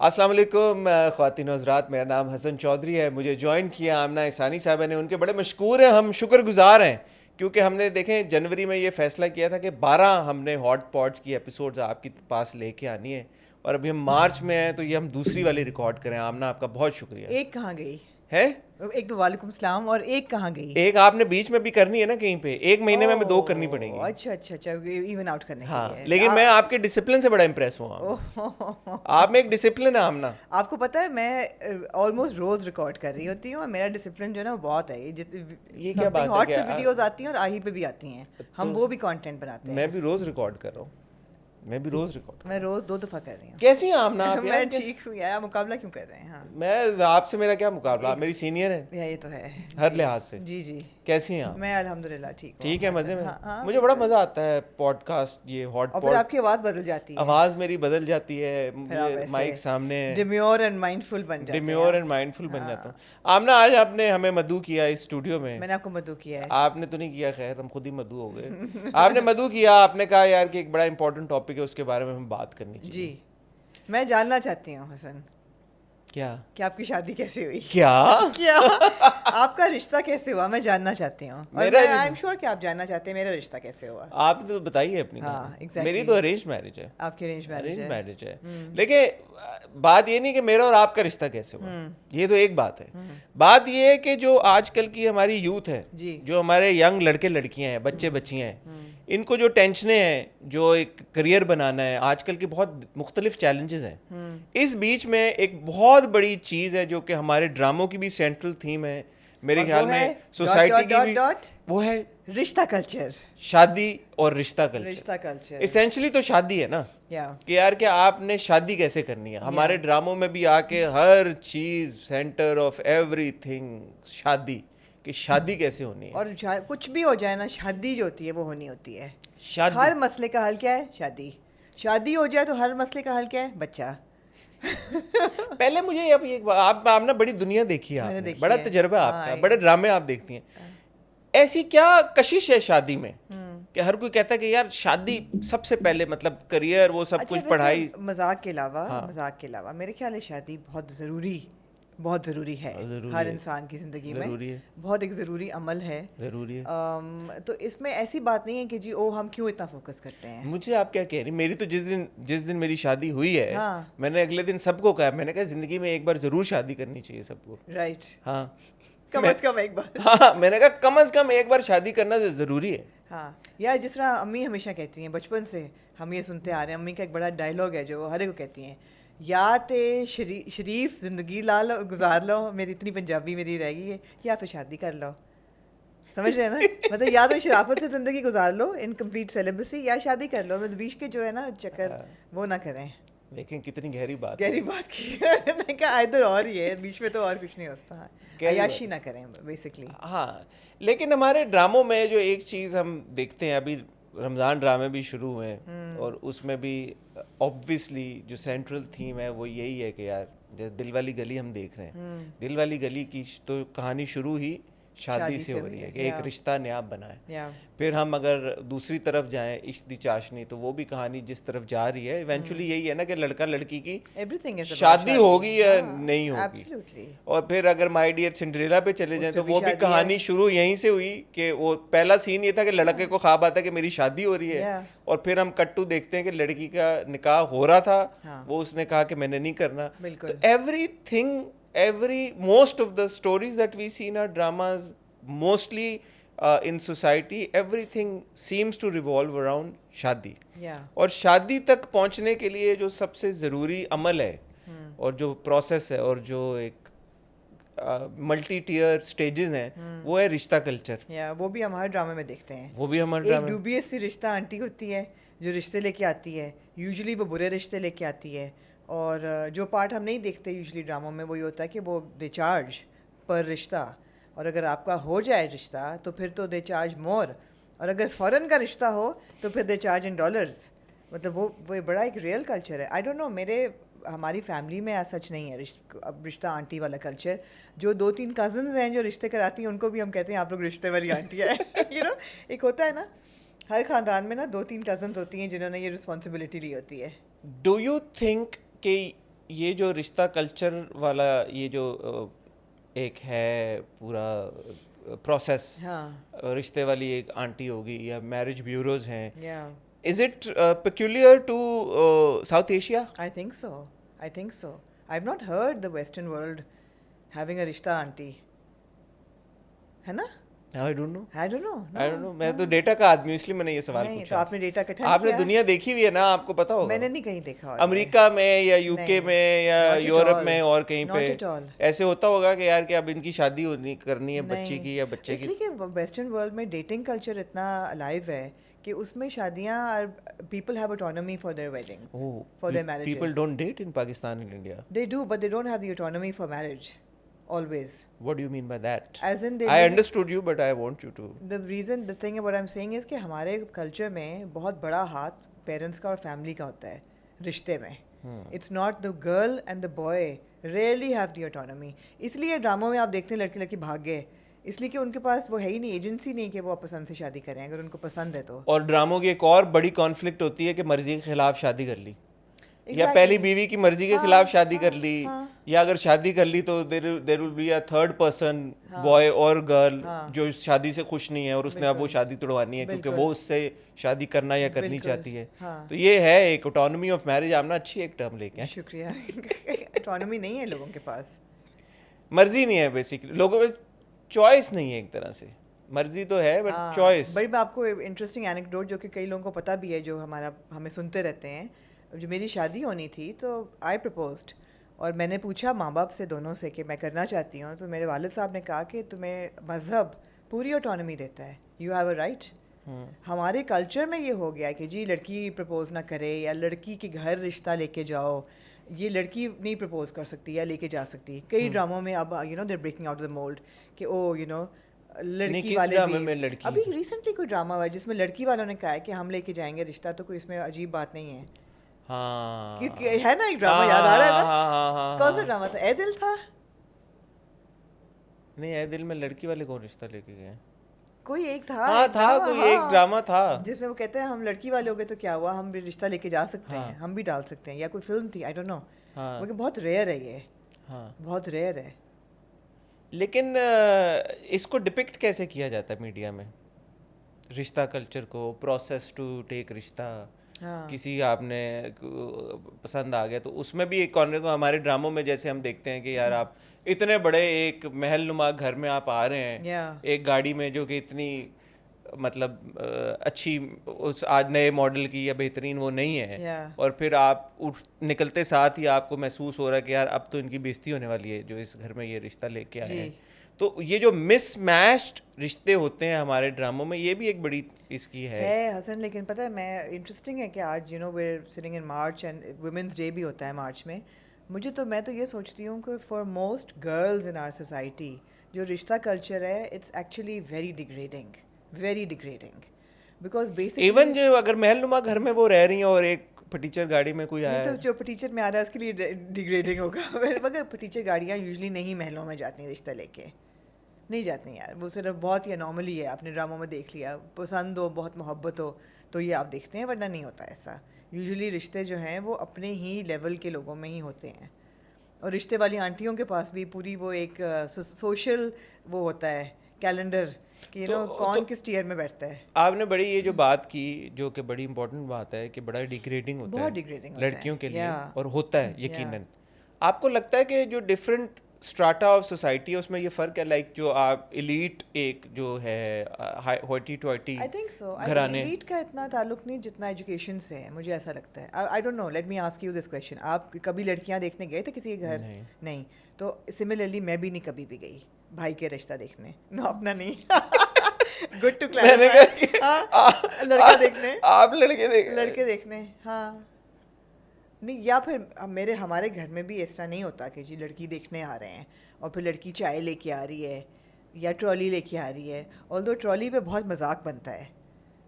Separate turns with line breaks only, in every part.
السلام علیکم خواتین و حضرات، میرا نام حسن چودھری ہے. مجھے جوائن کیا آمنہ احسانی صاحبہ نے. ان کے بڑے مشکور ہیں، ہم شکر گزار ہیں کیونکہ ہم نے دیکھیں جنوری میں یہ فیصلہ کیا تھا کہ 12 ہم نے ہاٹ پاٹس کی ایپیسوڈز آپ کے پاس لے کے آنی ہے، اور ابھی ہم مارچ میں ہیں تو یہ ہم دوسری والی ریکارڈ کریں. آمنہ آپ کا بہت شکریہ.
ایک کہاں گئی
ہے
ایک تو وعلیکم السلام، اور ایک کہاں گئی؟
ایک آپ نے بیچ میں بھی کرنی ہے نا کہیں پہ، ایک مہینے میں ہمیں 2 کرنی پڑیں گی.
اچھا اچھا اچھا، ایون آؤٹ کرنے کے
ہاں،
لیے.
لیکن میں آپ کے ڈسپلن سے بڑا امپریس ہوں. آپ میں ایک ڈسپلن ہے آمنہ.
آپ کو پتہ ہے میں آلموسٹ روز ریکارڈ کر رہی ہوتی ہوں، اور میرا ڈسپلن جو ہے نا بہت ہے.
یہ کیا بات ہے
ہاٹ
کہ
پہ ویڈیوز آتی ہیں اور آہی پہ بھی آتی ہیں، ہم وہ بھی کانٹینٹ بناتے ہیں.
میں بھی روز ریکارڈ کر رہا ہوں، میں
روز 2 دفعہ کر رہی ہوں.
کیسی ہیں آمنہ آپ؟
میں ٹھیک ہوں یار، مقابلہ کیوں کر رہے ہیں؟ ہاں،
میں آپ سے میرا کیا مقابلہ، آپ میری سینئر ہیں.
یہ تو ہے
ہر لحاظ سے.
جی جی،
کیسی ہیں آپ؟
میں الحمدللہ ٹھیک ہوں.
ٹھیک ہے، مزے میں. مجھے بڑا مزہ آتا ہے پوڈ کاسٹ، یہ ہاٹ
اور پھر آپ کی آواز بدل جاتی ہے.
آواز میری بدل جاتی ہے، مائک سامنے
ڈیمیور اینڈ مائنڈفل بن جاتے ہیں.
ڈیمیور اینڈ مائنڈفل بن جاتا ہوں. آمنہ آج آپ نے ہمیں مدعو کیا اس اسٹوڈیو میں.
میں نے آپ کو مدعو کیا ہے.
آپ نے تو نہیں کیا، خیر ہم خود ہی مدعو ہو گئے. آپ نے مدعو کیا، آپ نے کہا یار کہ ایک بڑا امپورٹنٹ ٹاپک ہے، اس کے بارے میں ہم بات کرنی چاہیے.
جی، میں جاننا چاہتی ہوں حسن،
کیا
کہ آپ کی شادی کیسے ہوئی؟
کیا
آپ کا رشتہ کیسے ہوا؟ میں جاننا چاہتی ہوں، اور میں آئی ایم شیور کہ آپ جاننا چاہتے ہیں میرا رشتہ کیسے ہوا.
آپ نے تو بتائیے اپنی. میری تو ارینج میرج ہے.
آپ کی ارینج
میرج ہے. لیکن بات یہ نہیں کہ میرا اور آپ کا رشتہ کیسے ہوا، یہ تو ایک بات ہے. بات یہ ہے کہ جو آج کل کی ہماری یوتھ ہے، جو ہمارے ینگ لڑکے لڑکیاں ہیں، بچے بچیاں ہیں، ان کو جو ٹینشنیں ہیں، جو ایک کریئر بنانا ہے، آج کل کی بہت مختلف چیلنجز ہیں. اس بیچ میں ایک بہت بڑی چیز ہے جو کہ ہمارے ڈراموں کی بھی سینٹرل تھیم ہے، میرے خیال میں سوسائٹی کی بھی، وہ ہے
رشتہ کلچر.
شادی اور رشتہ کلچر. اسینشلی تو شادی ہے نا، کہ یار کہ آپ نے شادی کیسے کرنی ہے. ہمارے ڈراموں میں بھی آ کے ہر چیز سینٹر آف ایوری تھنگ شادی، کہ شادی کیسے ہونی ہے.
اور کچھ بھی ہو جائے نا، شادی جو ہوتی ہے وہ ہونی ہوتی ہے.
شادی
ہر مسئلے کا حل کیا ہے؟ شادی. شادی ہو جائے تو ہر مسئلے کا حل کیا ہے؟ بچہ.
پہلے مجھے اب ایک آپ نے بڑی دنیا دیکھی ہے، آپ نے بڑا تجربہ آپ کا، بڑے ڈرامے آپ دیکھتی ہیں. ایسی کیا کشش ہے شادی میں کہ ہر کوئی کہتا ہے کہ یار شادی سب سے پہلے، مطلب کریئر وہ سب کچھ، پڑھائی.
مذاق کے علاوہ میرے خیال ہے شادی بہت ضروری ہے ہر انسان کی زندگی میں. بہت ایک ضروری عمل ہے. تو اس میں ایسی بات نہیں ہے کہ جی ہم کیوں اتنا فوکس کرتے ہیں.
مجھے آپ کیا کہہ رہی، میری تو جس دن میری شادی ہوئی ہے، میں نے اگلے دن سب کو کہا، میں نے کہا زندگی میں ایک بار ضرور شادی کرنی چاہیے سب کو.
رائٹ.
ہاں،
کم از کم ایک بار.
ہاں، میں نے کہا کم از کم ایک بار شادی کرنا ضروری ہے.
ہاں، یا جس طرح امی ہمیشہ کہتی ہیں، بچپن سے ہم یہ سنتے آ رہے ہیں، امی کا ایک بڑا ڈائلاگ ہے جو وہ ہر ایک کو کہتی ہیں، یا تے شریف زندگی گزار لو، میری اتنی پنجابی میری رہ گئی ہے، یا پھر شادی کر لو. سمجھ رہے ہیں نا؟ مطلب یا تو شرافت سے زندگی گزار لو ان کمپلیٹ سیلیبسی، یا شادی کر لو. بیچ کے جو ہے نا چکر وہ نہ کریں.
لیکن کتنی گہری بات
کی میں نے کہا ادھر اور ہی ہے، بیچ میں تو اور کچھ نہیں ہوتا. عیاشی نہ کریں بیسکلی.
ہاں، لیکن ہمارے ڈراموں میں جو ایک چیز ہم دیکھتے ہیں، ابھی رمضان ڈرامے بھی شروع ہوئے ہیں، اور اس میں بھی آبویسلی جو سینٹرل تھیم ہے وہ یہی ہے کہ یار جیسے دل والی گلی ہم دیکھ رہے ہیں، دل والی گلی کی تو کہانی شروع ہی شادی سے ہو رہی ہے کہ ایک رشتہ نیاب بنا ہے. پھر ہم اگر دوسری طرف جائیں، عشق دی چاشنی، تو وہ بھی کہانی جس طرف جا رہی ہے ایونچولی یہی ہے نا کہ لڑکا لڑکی کی شادی ہوگی یا نہیں ہوگی. اور پھر اگر مائی ڈیئر سنڈریلا پہ چلے جائیں تو وہ بھی کہانی شروع یہیں سے ہوئی کہ وہ پہلا سین یہ تھا کہ لڑکے کو خواب آتا ہے کہ میری شادی ہو رہی ہے، اور پھر ہم کٹ ٹو دیکھتے ہیں کہ لڑکی کا نکاح ہو رہا تھا، وہ اس نے کہا کہ میں نے نہیں کرنا. تو most of the stories that we see in our dramas, mostly in society, everything seems to revolve around شادی. اور شادی تک پہنچنے کے لیے جو سب سے ضروری عمل ہے، اور جو پروسیس ہے، اور جو ایک ملٹی ٹیئر سٹیجز ہیں، وہ ہے رشتہ کلچر.
وہ بھی ہمارے ڈرامے میں دیکھتے ہیں.
وہ بھی ہمارے
ایک ڈوبیس سی رشتہ آنٹی ہوتی ہے جو رشتے لے کے آتی ہے، یوزلی وہ برے رشتے لے کے آتی ہے. اور جو پارٹ ہم نہیں دیکھتے یوزلی ڈراموں میں وہ یہ ہوتا ہے کہ وہ دے چارج پر رشتہ، اور اگر آپ کا ہو جائے رشتہ تو پھر تو دے چارج مور، اور اگر فورن کا رشتہ ہو تو پھر دے چارج ان ڈالرز. مطلب وہ بڑا ایک ریئل کلچر ہے. آئی ڈونٹ نو، ہماری فیملی میں ایسا سچ نہیں ہے رشتہ آنٹی والا کلچر. جو 2-3 کزنز ہیں جو رشتے کراتی ہیں ان کو بھی ہم کہتے ہیں آپ لوگ رشتے والی آنٹی ہے. ایک ہوتا ہے نا ہر خاندان میں نا 2-3 کزنز ہوتی ہیں جنہوں نے یہ رسپانسبلٹی لی ہوتی ہے.
ڈو یو تھنک کہ یہ جو رشتہ کلچر والا یہ جو ایک ہے پورا پروسیس، رشتے والی ایک آنٹی ہوگی یا میرج بیوروز ہیں، is it peculiar to South Asia?
I think so. I've not heard the Western world having a رشتہ آنٹی، ہے نا؟
I don't know. میں تو ڈیٹا کا آدمی ہوں، اس لیے میں نے یہ سوال
تو
پوچھا.
آپ نے ڈیٹا اکٹھا
آپ نے دنیا دیکھی ہوئی ہے نا، آپ کو پتا ہوگا.
میں نے نہیں کہیں دیکھا.
امریکہ میں یا یو کے میں یا یورپ میں اور کہیں پہ ایسے ہوتا ہوگا کہ یار کہ اب ان کی شادی کرنی ہے بچی کی یا بچے کی.
اس لیے کہ ویسٹرن ورلڈ میں ڈیٹنگ کلچر اتنا الائیو ہے کہ اس میں شادیاں people have autonomy for their weddings, for their marriages.
People don't date in Pakistan and India.
They do, but they don't have the autonomy for marriage. Always.
What do you mean by that?
As in
I understood you, but I want you to.
The thing what I'm saying is کہ ہمارے culture میں بہت بڑا ہاتھ parents کا اور family کا ہوتا ہے رشتے میں. It's not the girl and the boy rarely have the autonomy. اس لیے ڈراموں میں آپ دیکھتے ہیں لڑکی لڑکی بھاگ گئے، اس لیے کہ ان کے پاس وہ ہے ہی نہیں، ایجنسی نہیں کہ وہ پسند سے شادی کریں اگر ان کو پسند ہے تو.
اور ڈراموں کی ایک اور بڑی کانفلکٹ ہوتی ہے کہ مرضی کے خلاف شادی کر لی، یا پہلی بیوی کی مرضی کے خلاف شادی کر لی، یا اگر شادی کر لی تو there will be a third person, boy اور گرل، جو شادی سے خوش نہیں ہے اور اس نے اب وہ شادی توڑوانی ہے کیونکہ وہ اس سے شادی کرنا یا کرنی چاہتی ہے. تو یہ ہے ایک autonomy آف میرج. آپ نے اچھی ایک ٹرم لے کے ہیں.
شکریہ. autonomy نہیں ہے لوگوں کے پاس،
مرضی نہیں ہے بیسکلی، لوگوں میں چوائس نہیں ہے. ایک طرح سے مرضی تو ہے بٹ چوائس.
بڑی میں آپ کو انٹرسٹنگ اینیکڈوٹ جو کہ کئی لوگوں کو پتہ بھی ہے جو ہمیں سنتے رہتے ہیں. جو میری شادی ہونی تھی تو آئی پرپوزڈ اور میں نے پوچھا ماں باپ سے دونوں سے کہ میں کرنا چاہتی ہوں، تو میرے والد صاحب نے کہا کہ تمہیں مذہب پوری autonomy دیتا ہے، یو ہیو اے رائٹ. ہمارے کلچر میں یہ ہو گیا کہ جی لڑکی پرپوز نہ کرے یا لڑکی کے گھر رشتہ لے کے جاؤ، یہ لڑکی نہیں پرپوز کر سکتی یا لے کے جا سکتی. کئی ڈراموں میں اب they're breaking out of the mold کہ لڑکی والے بھی. ابھی ریسنٹلی کوئی ڈرامہ ہوا ہے جس میں لڑکی والوں نے کہا ہے کہ ہم لے کے جائیں گے رشتہ، تو کوئی اس میں عجیب بات نہیں ہے.
ہاں
ہے نا ایک ڈرامہ یاد آ رہا ہے نا؟ کون سا ڈرامہ تھا؟ اے دل تھا؟
نہیں، اے دل میں لڑکی والے کون رشتہ لے کے گئے؟
کوئی ایک تھا.
ہاں تھا، کوئی ایک ڈرامہ تھا
جس میں وہ کہتے ہیں ہم لڑکی والے ہو گئے تو کیا ہوا، ہم بھی رشتہ لے کے جا سکتے ہیں، ہم بھی ڈال سکتے ہیں. یا کوئی فلم تھی، آئی ڈونٹ نو. لیکن بہت ریئر ہے یہ. ہاں بہت ریئر ہے.
لیکن اس کو ڈپکٹ کیسے کیا جاتا ہے میڈیا میں، رشتہ کلچر کو، پروسیس ٹو ٹیک رشتہ. کسی آپ نے پسند آ گیا تو اس میں بھی ایک کارنر کو ہمارے ڈراموں میں جیسے ہم دیکھتے ہیں کہ یار آپ اتنے بڑے ایک محل نما گھر میں آپ آ رہے ہیں، ایک گاڑی میں جو کہ اتنی مطلب اچھی اس آج نئے ماڈل کی یا بہترین وہ نہیں ہے، اور پھر آپ نکلتے ساتھ ہی آپ کو محسوس ہو رہا ہے کہ یار اب تو ان کی بےزتی ہونے والی ہے جو اس گھر میں یہ رشتہ لے کے آئے ہیں. تو یہ جو مس میچڈ رشتے ہوتے ہیں ہمارے ڈراموں میں، یہ بھی ایک بڑی اس کی ہے
حسن. لیکن پتہ ہے میں انٹرسٹنگ ہے کہ آج we're sitting in March and Women's Day بھی ہوتا ہے مارچ میں. میں تو یہ سوچتی ہوں کہ for most girls in our society جو رشتہ کلچر ہے it's actually very degrading because basically
even جو اگر محل نما گھر میں وہ رہ رہی ہیں اور ایک پٹیچر گاڑی میں کوئی آیا
تو جو پٹیچر میں آ رہا ہے اس کے لیے ڈیگریڈنگ ہوگا. مگر پٹیچر گاڑیاں یوزلی نہیں محلوں میں جاتی ہیں، رشتہ لے کے نہیں جاتی یار. وہ صرف بہت ہی انارملی ہے. آپ نے ڈراموں میں دیکھ لیا، پسند ہو، بہت محبت ہو تو یہ آپ دیکھتے ہیں، ورنہ نہیں ہوتا ایسا. یوزلی رشتے جو ہیں وہ اپنے ہی لیول کے لوگوں میں ہی ہوتے ہیں. اور رشتے والی آنٹیوں کے پاس بھی پوری وہ ایک سوشل وہ ہوتا ہے کیلنڈر کہ کون کس ٹیئر میں بیٹھتا ہے.
آپ نے بڑی یہ جو بات کی جو کہ بڑی امپورٹنٹ بات ہے کہ بڑا ڈیگریڈنگ ہوتا ہے لڑکیوں کے لیے، اور ہوتا ہے یقیناً. آپ کو لگتا ہے کہ جو ڈفرینٹ اسٹراٹا آف سوسائٹی ہے اس میں یہ فرق ہے، لائک جو آپ ایلیٹ ایک جو ہے ہوٹی ٹوائٹی
آئی تھنک سو
گھرانے،
ایلیٹ کا اتنا تعلق نہیں جتنا ایجوکیشن سے ہے، مجھے ایسا لگتا ہے. I don't know, let me ask you this question. آپ کبھی لڑکیاں دیکھنے گئے تھے کسی کے گھر؟ نہیں. تو سملرلی میں بھی نہیں کبھی بھی گئی بھائی کے رشتہ دیکھنے، نو اپنا نہیں. Good to clarify. لڑکا دیکھنے،
آپ لڑکے
دیکھنے. ہاں نہیں، یا پھر ہمارے گھر میں بھی اس طرح نہیں ہوتا کہ جی لڑکی دیکھنے آ رہے ہیں اور پھر لڑکی چائے لے کے آ رہی ہے یا ٹرالی لے کے آ رہی ہے. آلدو ٹرالی پہ بہت مذاق بنتا ہے،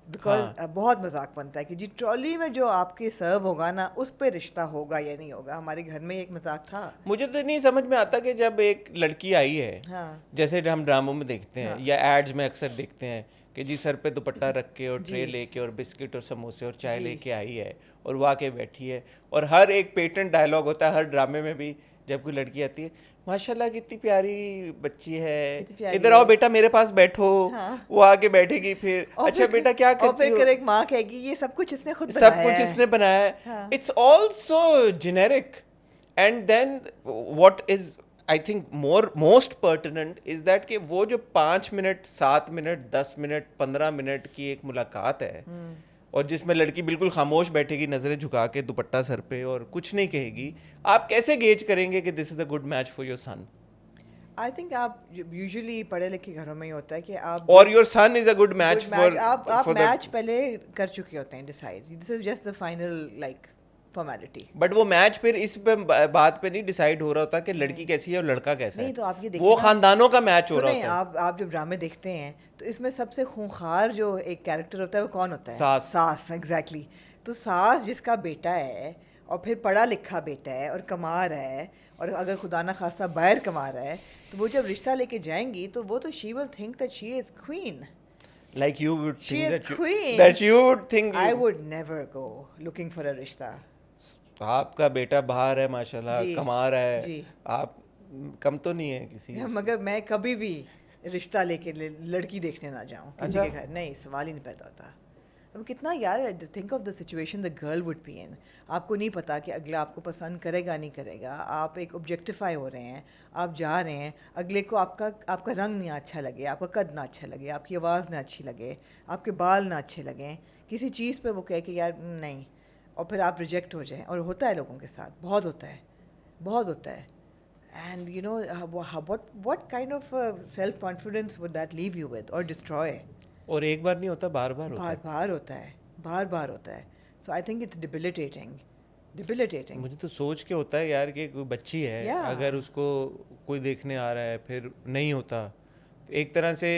بیکاز بہت مذاق بنتا ہے کہ جی ٹرالی میں جو آپ کے سرو ہوگا نا اس پہ رشتہ ہوگا یا نہیں ہوگا. ہمارے گھر میں ایک مذاق تھا.
مجھے تو نہیں سمجھ میں آتا کہ جب ایک لڑکی آئی ہے، جیسے ہم ڈراموں میں دیکھتے ہیں یا ایڈز میں اکثر دیکھتے ہیں کہ جی سر پہ دوپٹہ رکھ کے اور ٹرے لے کے اور بسکٹ اور سموسے اور چائے لے کے آئی ہے اور وہ آ کے بیٹھی ہے, اور ہر ایک پیٹنٹ ڈائلاگ ہوتا ہے ہر ڈرامے میں بھی جب کوئی لڑکی آتی ہے, ماشاء اللہ کتنی پیاری بچی ہے, ادھر آؤ بیٹا میرے پاس بیٹھو, وہ آ کے بیٹھے گی, پھر اچھا بیٹا کیا کرتی ہو,
اور پھر ایک ماں کہے گی یہ سب کچھ اس نے خود
سب کچھ اس نے بنایا ہے. It's also generic. And then what is I think most pertinent is that کہ وہ جو 5 منٹ 7 منٹ 10 منٹ 15 منٹ کی ایک ملاقات ہے, اور جس میں لڑکی بالکل خاموش بیٹھے گی نظریں جھکا کے دوپٹہ سر پہ اور کچھ نہیں کہے گی, آپ کیسے گیج کریں گے کہ this is a good match for your son?
I think آپ یوزلی پڑھے لکھے گھروں میں ہی ہوتا ہے کہ آپ
اور your son is a good match for
آپ میچ پہلے کر چکے ہوتے ہیں decide, this is just the final like formality.
But وہ میچ پھر اس پہ بات پہ نہیں ڈیسائیڈ ہو رہا ہوتا کہ لڑکی کیسی ہے اور لڑکا کیسا ہے,
نہیں تو آپ یہ
وہ خاندانوں کا میچ ہو رہا ہوتا ہے.
آپ جب ڈرامے دیکھتے ہیں تو اس میں سب سے خونخوار جو ایک کیریکٹر ہوتا ہے وہ کون ہوتا ہے؟ ساس. ایگزیکٹلی. تو ساس جس کا بیٹا ہے اور پھر پڑھا لکھا بیٹا ہے اور کما رہا ہے, اور اگر خدا نہ خواستہ باہر کما رہا ہے, تو وہ جب رشتہ لے کے جائیں گی تو وہ تو she will think that she is queen.
Like you would
She
think
is queen.
that you would think
I would never go looking for a رشتہ.
آپ کا بیٹا باہر ہے ماشاء اللہ کما رہا ہے, آپ کم تو نہیں ہے کسی,
مگر میں کبھی بھی رشتہ لے کے لڑکی دیکھنے نہ جاؤں کسی کے گھر, نہیں, سوال ہی نہیں پیدا ہوتا. اب کتنا یار think of the situation the girl would be in. آپ کو نہیں پتا کہ اگلا آپ کو پسند کرے گا نہیں کرے گا, آپ ایک آبجیکٹیفائی ہو رہے ہیں, آپ جا رہے ہیں, اگلے کو آپ کا رنگ نہ اچھا لگے, آپ کا قد نہ اچھا لگے, آپ کی آواز نہ اچھی لگے, آپ کے بال نہ اچھے لگیں, کسی چیز پہ وہ کہے کہ یار نہیں, اور پھر آپ ریجیکٹ ہو جائیں. اور ہوتا ہے لوگوں کے ساتھ, بہت ہوتا ہے, بہت ہوتا ہے. And you know what kind of self confidence would that leave you with or destroy?
اور ایک بار نہیں ہوتا, بار بار
ہوتا ہے, بار بار ہوتا ہے. سو آئی تھنک اٹس ڈیبلیٹیٹنگ.
مجھے تو سوچ کے ہوتا ہے یار کہ کوئی بچی ہے, اگر اس کو کوئی دیکھنے آ رہا ہے پھر نہیں ہوتا, ایک طرح سے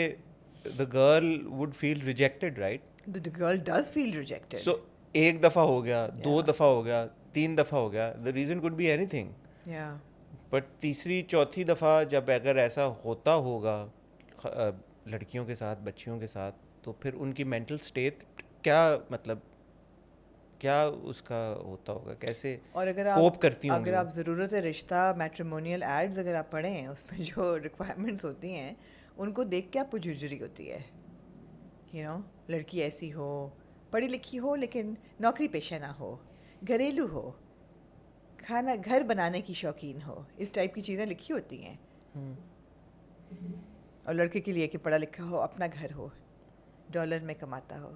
the girl would feel rejected, right?
The girl does feel rejected.
So ایک دفعہ ہو گیا, 2 دفعہ ہو گیا, 3 دفعہ ہو گیا, the reason could be anything.
Yeah.
But تیسری چوتھی دفعہ جب اگر ایسا ہوتا ہوگا لڑکیوں کے ساتھ, بچیوں کے ساتھ, تو پھر ان کی مینٹل اسٹیٹ کیا, مطلب کیا اس کا ہوتا ہوگا, کیسے کوپ کرتی ہوں.
اگر آپ ضرورت رشتہ میٹریمونیل ایڈز اگر آپ پڑھیں, اس میں جو ریکوائرمنٹس ہوتی ہیں ان کو دیکھ کے آپ کو جھجری ہوتی ہے. یو نو, لڑکی ایسی ہو, پڑھی لکھی ہو لیکن نوکری پیشہ نہ ہو, گھریلو ہو, کھانا گھر بنانے کی شوقین ہو, اس ٹائپ کی چیزیں لکھی ہوتی ہیں. اور لڑکے کے لیے کہ پڑھا لکھا ہو, اپنا گھر ہو, ڈالر میں کماتا ہو.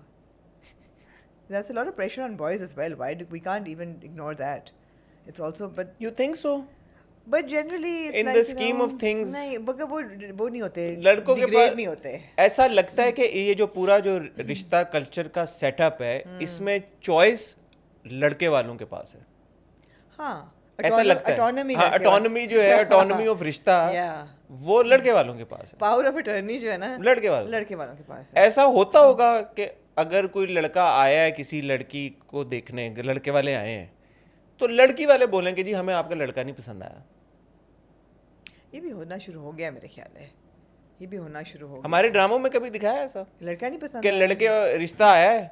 There's a lot of pressure on boys as well. Why we can't even ignore that. It's also, but
you think so?
But generally it's
in
like,
the scheme of things,
نہیں, مگر وہ نہیں ہوتے,
لڑکوں کے پاس
نہیں ہوتے.
ایسا لگتا ہے کہ یہ جو پورا جو رشتہ کلچر کا سیٹ اپ ہے, اس میں چوائس لڑکے والوں کے پاس ہے.
ہاں,
ایسا لگتا ہے اٹانومی جو ہے, اٹانومی آف رشتہ وہ لڑکے والوں کے پاس ہے.
پاور آف اٹرنی جو ہے نا
لڑکے والوں کے پاس ہے. ایسا ہوتا ہوگا کہ اگر کوئی لڑکا آیا ہے کسی لڑکی کو دیکھنے, لڑکے والے آئے ہیں, تو لڑکی والے بولیں کہ جی ہمیں آپ کا لڑکا نہیں پسند آیا.
یہ بھی ہونا شروع ہو گیا میرے خیال ہے, یہ بھی ہونا شروع ہو گیا.
ہمارے ڈراموں میں کبھی دکھایا ایسا
لڑکا نہیں پسند
کہ لڑکے رشتہ آیا ہے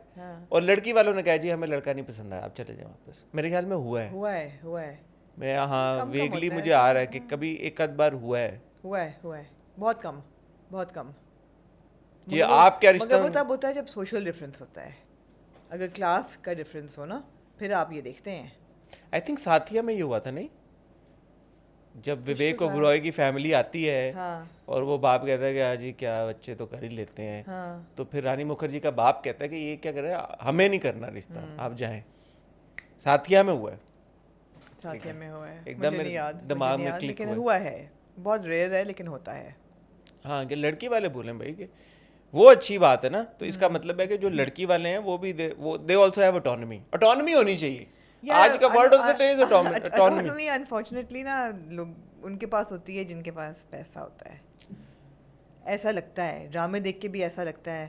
اور لڑکی والوں نے کہا جی ہمیں لڑکا نہیں پسند آیا, آپ چلے جائیں واپس. میرے خیال میں ہوا ہے. میں ہاں ویگلی مجھے آ رہا ہے کہ کبھی ایک آدھ بار ہوا ہے.
بہت کم.
جی آپ کیا رشتہ,
وہ تب ہوتا ہے جب سوشل ڈفرینس ہوتا ہے. اگر کلاس کا ڈفرینس ہو نا, پھر آپ یہ دیکھتے ہیں.
آئی تھنک ساتھیا میں یہ ہوا تھا نہیں, جب وویک اوبرائے کی فیملی آتی ہے اور وہ باپ کہتا ہے کہ ہاں جی کیا بچے تو کر ہی لیتے ہیں, تو پھر رانی مکھرجی کا باپ کہتا ہے کہ یہ کیا کر رہے ہیں, ہمیں نہیں کرنا رشتہ, آپ جائیں. ساتھیا میں ہوا ہے, ایک دم میرے دماغ میں کلک
ہوا ہے. بہت ریئر ہے لیکن ہوتا ہے.
ہاں, کہ لڑکی والے بولیں بھائی کہ وہ اچھی بات ہے نا, تو اس کا مطلب ہے کہ جو لڑکی والے ہیں وہ بھی دے آلسو ہیو اٹانومی ہونی چاہیے. آج کا word of the day is autonomy.
Unfortunately نا لوگ ان کے پاس ہوتی ہے جن کے پاس پیسہ ہوتا ہے. ایسا لگتا ہے, ڈرامے دیکھ کے بھی ایسا لگتا ہے.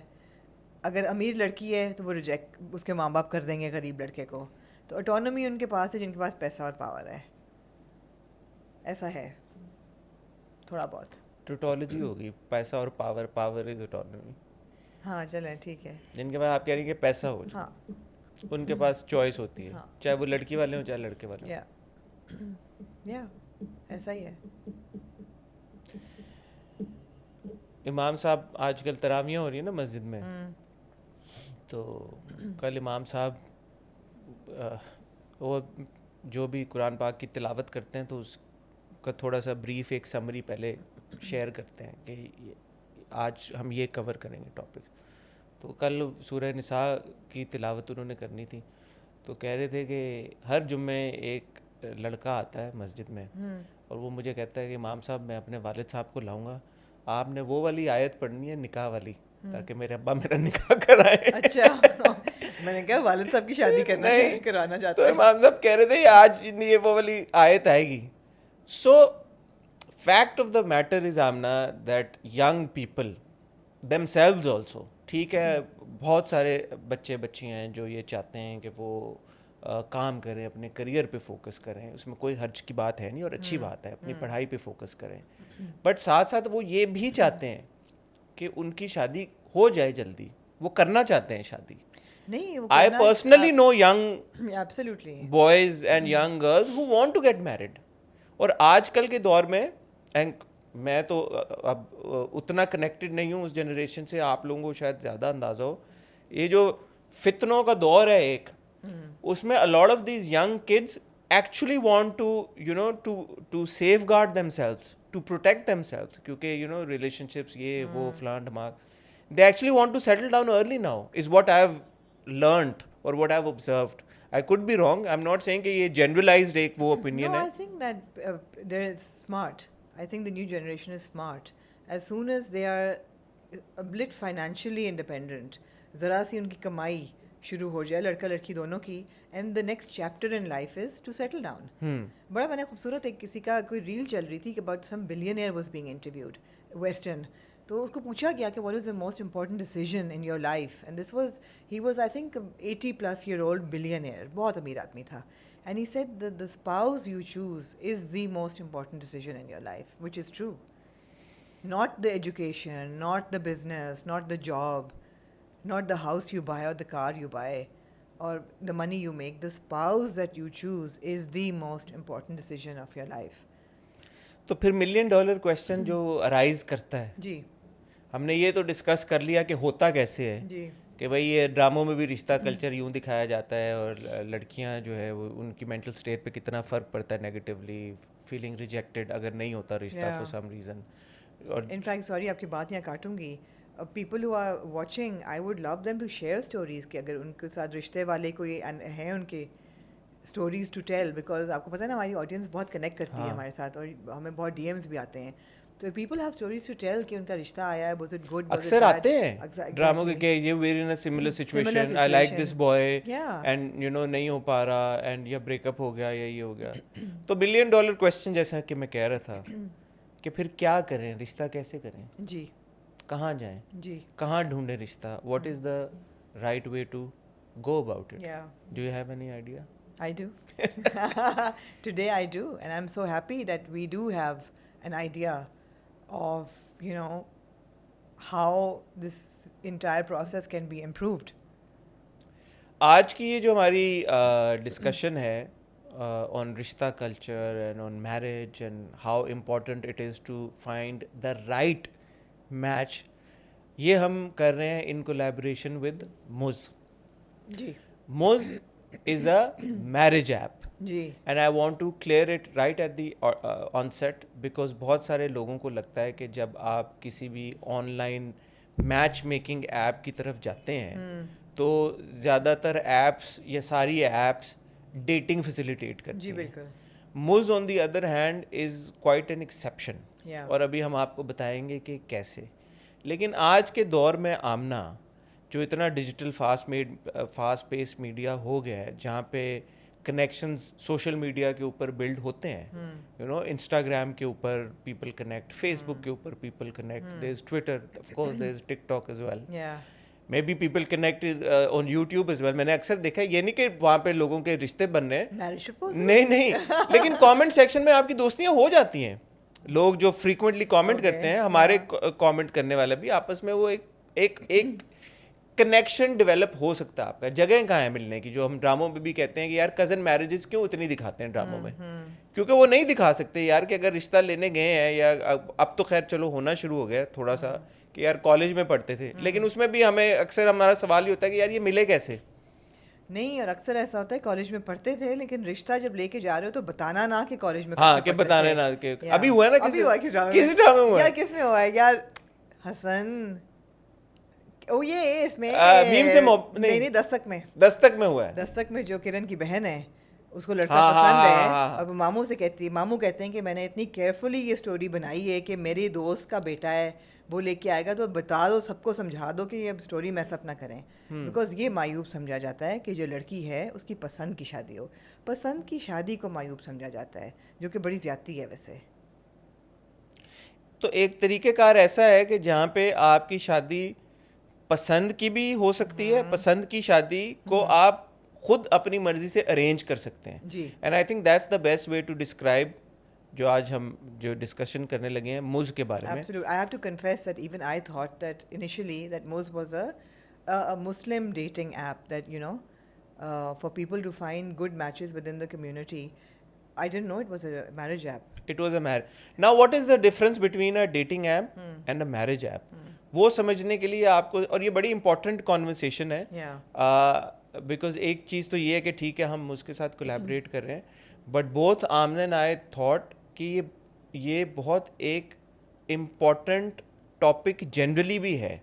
اگر امیر لڑکی ہے تو وہ ریجیکٹ اس کے ماں باپ کر دیں گے غریب لڑکے کو. تو اٹانومی ان کے پاس ہے جن کے پاس پیسہ اور پاور ہے. ایسا ہے تھوڑا بہت.
ٹوٹالوجی ہوگی, پیسہ اور پاور از اٹانومی.
ہاں چلیں ٹھیک ہے.
جن کے پاس آپ کہہ رہی ہیں کہ پیسہ ہو
ہاں
ان کے پاس چوائس ہوتی ہے, چاہے وہ لڑکی والے ہوں چاہے لڑکے والے ہوں.
یا ایسا ہی ہے.
امام صاحب آج کل تراویحیں ہو رہی ہیں نا مسجد میں, تو کل امام صاحب وہ جو بھی قرآن پاک کی تلاوت کرتے ہیں تو اس کا تھوڑا سا بریف ایک سمری پہلے شیئر کرتے ہیں کہ آج ہم یہ کور کریں گے ٹاپک. تو کل سورہ نساء کی تلاوت انہوں نے کرنی تھی, تو کہہ رہے تھے کہ ہر جمعے ایک لڑکا آتا ہے مسجد میں اور وہ مجھے کہتا ہے کہ امام صاحب میں اپنے والد صاحب کو لاؤں گا, آپ نے وہ والی آیت پڑھنی ہے نکاح والی, تاکہ میرے ابا میرا نکاح کرائے.
اچھا میں نے کہا والد صاحب کی شادی کرانا چاہتا
تو امام صاحب کہہ رہے تھے آج یہ وہ والی آیت آئے گی. So fact of the matter is Amna that young people themselves also, ٹھیک ہے بہت سارے بچے بچیاں ہیں جو یہ چاہتے ہیں کہ وہ کام کریں, اپنے کریئر پہ فوکس کریں, اس میں کوئی حرج کی بات ہے نہیں اور اچھی بات ہے, اپنی پڑھائی پہ فوکس کریں, بٹ ساتھ ساتھ وہ یہ بھی چاہتے ہیں کہ ان کی شادی ہو جائے جلدی, وہ کرنا چاہتے ہیں شادی.
نہیں
I personally know young
absolutely
boys and young girls who want to get married. اور آج کل کے دور میں, میں تو اب اتنا کنیکٹڈ نہیں ہوں اس جنریشن سے, آپ لوگوں کو شاید زیادہ اندازہ ہو, یہ جو فتنوں کا دور ہے ایک, اس میں a lot of these young kids actually want to you know to safeguard themselves, to protect themselves, کیونکہ you know relationships یہ وہ فلان دھماک, they actually want to settle down early now is what I have learnt or what I have observed. I could be wrong, I'm not saying کہ یہ generalized ایک وہ opinion ہے.
No, I think that they're smart. I think the new generation is smart. As soon as they are a bit financially independent, ذرا سی ان کی کمائی شروع ہو جائے لڑکا لڑکی دونوں کی, and the next chapter in life is to settle down. بڑا میں نے خوبصورت ایک کسی کا کوئی ریل چل رہی تھی کہ about some billionaire was being interviewed western, تو اس کو پوچھا گیا کہ what is the most important decision in your life, and this was he was I think 80+ year old billionaire, بہت امیر آدمی تھا, and he said that the spouse you choose is the most important decision in your life, which is true. Not the education, not the business, not the job, not the house you buy or the car you buy or the money you make. The spouse that you choose is the most important decision of your life.
تو پھر $1 million question جو arise کرتا ہے,
جی
ہم نے یہ تو discuss کر لیا کہ ہوتا کیسے ہے,
جی
کہ بھائی یہ ڈراموں میں بھی رشتہ کلچر یوں دکھایا جاتا ہے, اور لڑکیاں جو ہے وہ ان کی مینٹل اسٹیٹ پہ کتنا فرق پڑتا ہے نیگیٹیولی, فیلنگ ریجیکٹڈ اگر نہیں ہوتا رشتہ فار سم ریزن. اور
ان فیکٹ سوری آپ کی بات یہاں کاٹوں گی, people who are watching I would love them to share stories, کہ اگر ان کے ساتھ رشتے والے کوئی ہیں ان کے اسٹوریز ٹو ٹیل, بیکاز آپ کو پتہ ہے نا ہماری آڈینس بہت کنیکٹ کرتی ہے ہمارے ساتھ, اور ہمیں بہت ڈی ایمز بھی آتے ہیں, تو people have stories to tell کہ ان کا رشتہ آیا ہے, واز اٹ گڈ,
اکثر آتے ہیں ڈراموں کے کہ یہ were in a similar situation, I like this boy and you know نہیں ہو پا رہا, اینڈ یا بریک اپ ہو گیا یا یہ ہو گیا. تو $1 million کویشچن جیسا کہ میں کہہ رہا تھا کہ پھر کیا کریں, رشتہ کیسے کریں,
جی
کہاں جائیں,
جی
کہاں ڈھونڈیں رشتہ, what is the right way to go about it, do you have any idea?
I do. Today I do, and I'm so happy that we do have an idea of, you know, how this entire process can be improved.
آج کی یہ جو ہماری discussion ہے on رشتہ culture and on marriage and how important it is to find the right match, یہ ہم کر رہے ہیں in collaboration with Muz.
G
Muz is a marriage app.
G
And I want to clear it right at the onset, because بہت سارے لوگوں کو لگتا ہے کہ جب آپ کسی بھی on line match making app کی طرف جاتے ہیں تو زیادہ تر ایپس یا ساری ایپس ڈیٹنگ فیسیلیٹیٹ کرتی ہیں.
جی بالکل.
Muz on the other hand is quite an exception.
Yeah.
اور ابھی ہم آپ کو بتائیں گے کہ کیسے. لیکن آج کے دور میں آمنا جو اتنا ڈیجیٹل فاسٹ پیس میڈیا ہو گیا ہے, جہاں پہ کنیکشنز سوشل میڈیا کے اوپر بلڈ ہوتے ہیں, یو نو انسٹاگرام کے اوپر پیپل کنیکٹ, فیس بک کے اوپر people connect, there is Twitter, of course there is TikTok as well, maybe people connect on YouTube as well. میں نے اکثر دیکھا ہے, یہ نہیں کہ وہاں پہ لوگوں کے رشتے بن رہے ہیں, نہیں, لیکن کامنٹ سیکشن میں آپ کی دوستیاں ہو جاتی ہیں. لوگ جو فریکوینٹلی کامنٹ کرتے ہیں, ہمارے کامنٹ کرنے والے بھی آپس میں وہ ایک کنیکشن ڈیولپ ہو سکتا ہے آپ کا. جگہ کہاں ہے ملنے کی, جو ہم ڈراموں میں بھی کہتے ہیں کہ یار کزن میرجز کیوں اتنی دکھاتے ہیں ڈراموں میں, کیونکہ وہ نہیں دکھا سکتے یار کہ اگر رشتہ لینے گئے ہیں, یا اب تو خیر چلو ہونا شروع ہو گیا تھوڑا سا کہ یار کالج میں پڑھتے تھے, لیکن اس میں بھی ہمیں اکثر ہمارا سوال یہ ہوتا ہے کہ یار یہ ملے کیسے.
نہیں, اور اکثر ایسا ہوتا ہے کالج میں پڑھتے تھے لیکن رشتہ جب لے کے جا رہے ہو تو بتانا نہ کہ کالج میں
ہاں کہ بتانے نہ کہ ابھی ہوا ہے نا, کسی ڈرامے میں ہوا ہے,
یار کس میں ہوا ہے یار حسن, او یہ اس میں
بھیم سے
نہیں دستک میں,
دستک میں ہوا ہے,
دستک میں جو کرن کی بہن ہے اس کو لڑکا پسند ہے, اور وہ ماموں سے کہتی ہے, ماموں کہتے ہیں کہ میں نے اتنی کیئرفلی یہ اسٹوری بنائی ہے کہ میری دوست کا بیٹا ہے وہ لے کے آئے گا تو بتا دو, سب کو سمجھا دو کہ یہ اب اسٹوری میس اپ نہ کریں, بیکاز یہ معیوب سمجھا جاتا ہے کہ جو لڑکی ہے اس کی پسند کی شادی ہو. پسند کی شادی کو معیوب سمجھا جاتا ہے, جو کہ بڑی زیادتی ہے ویسے.
تو ایک طریقہ کار ایسا ہے کہ جہاں پہ آپ کی شادی پسند کی بھی ہو سکتی ہے, پسند کی شادی کو آپ خود اپنی مرضی سے ارینج کر سکتے ہیں.
جی,
and I think that's the best way to describe جو آج ہم جو ڈسکشن کرنے لگے ہیں موز کے بارے میں.
Absolutely. I have to confess that even I thought that initially that Moz was a Muslim dating app that, you know, for people to find good matches within the community. I didn't know it was a marriage app.
It was a marriage. Now what is the difference between a dating app and a marriage app? وہ سمجھنے کے لیے آپ کو, اور یہ بڑی important conversation ہے, بیکاز ایک چیز تو یہ ہے کہ ٹھیک ہے ہم اس کے ساتھ کولیبریٹ کر رہے ہیں, بٹ بوتھ آمن اینڈ آئی تھاٹ کہ یہ بہت ایک امپورٹنٹ ٹاپک جنرلی بھی ہے,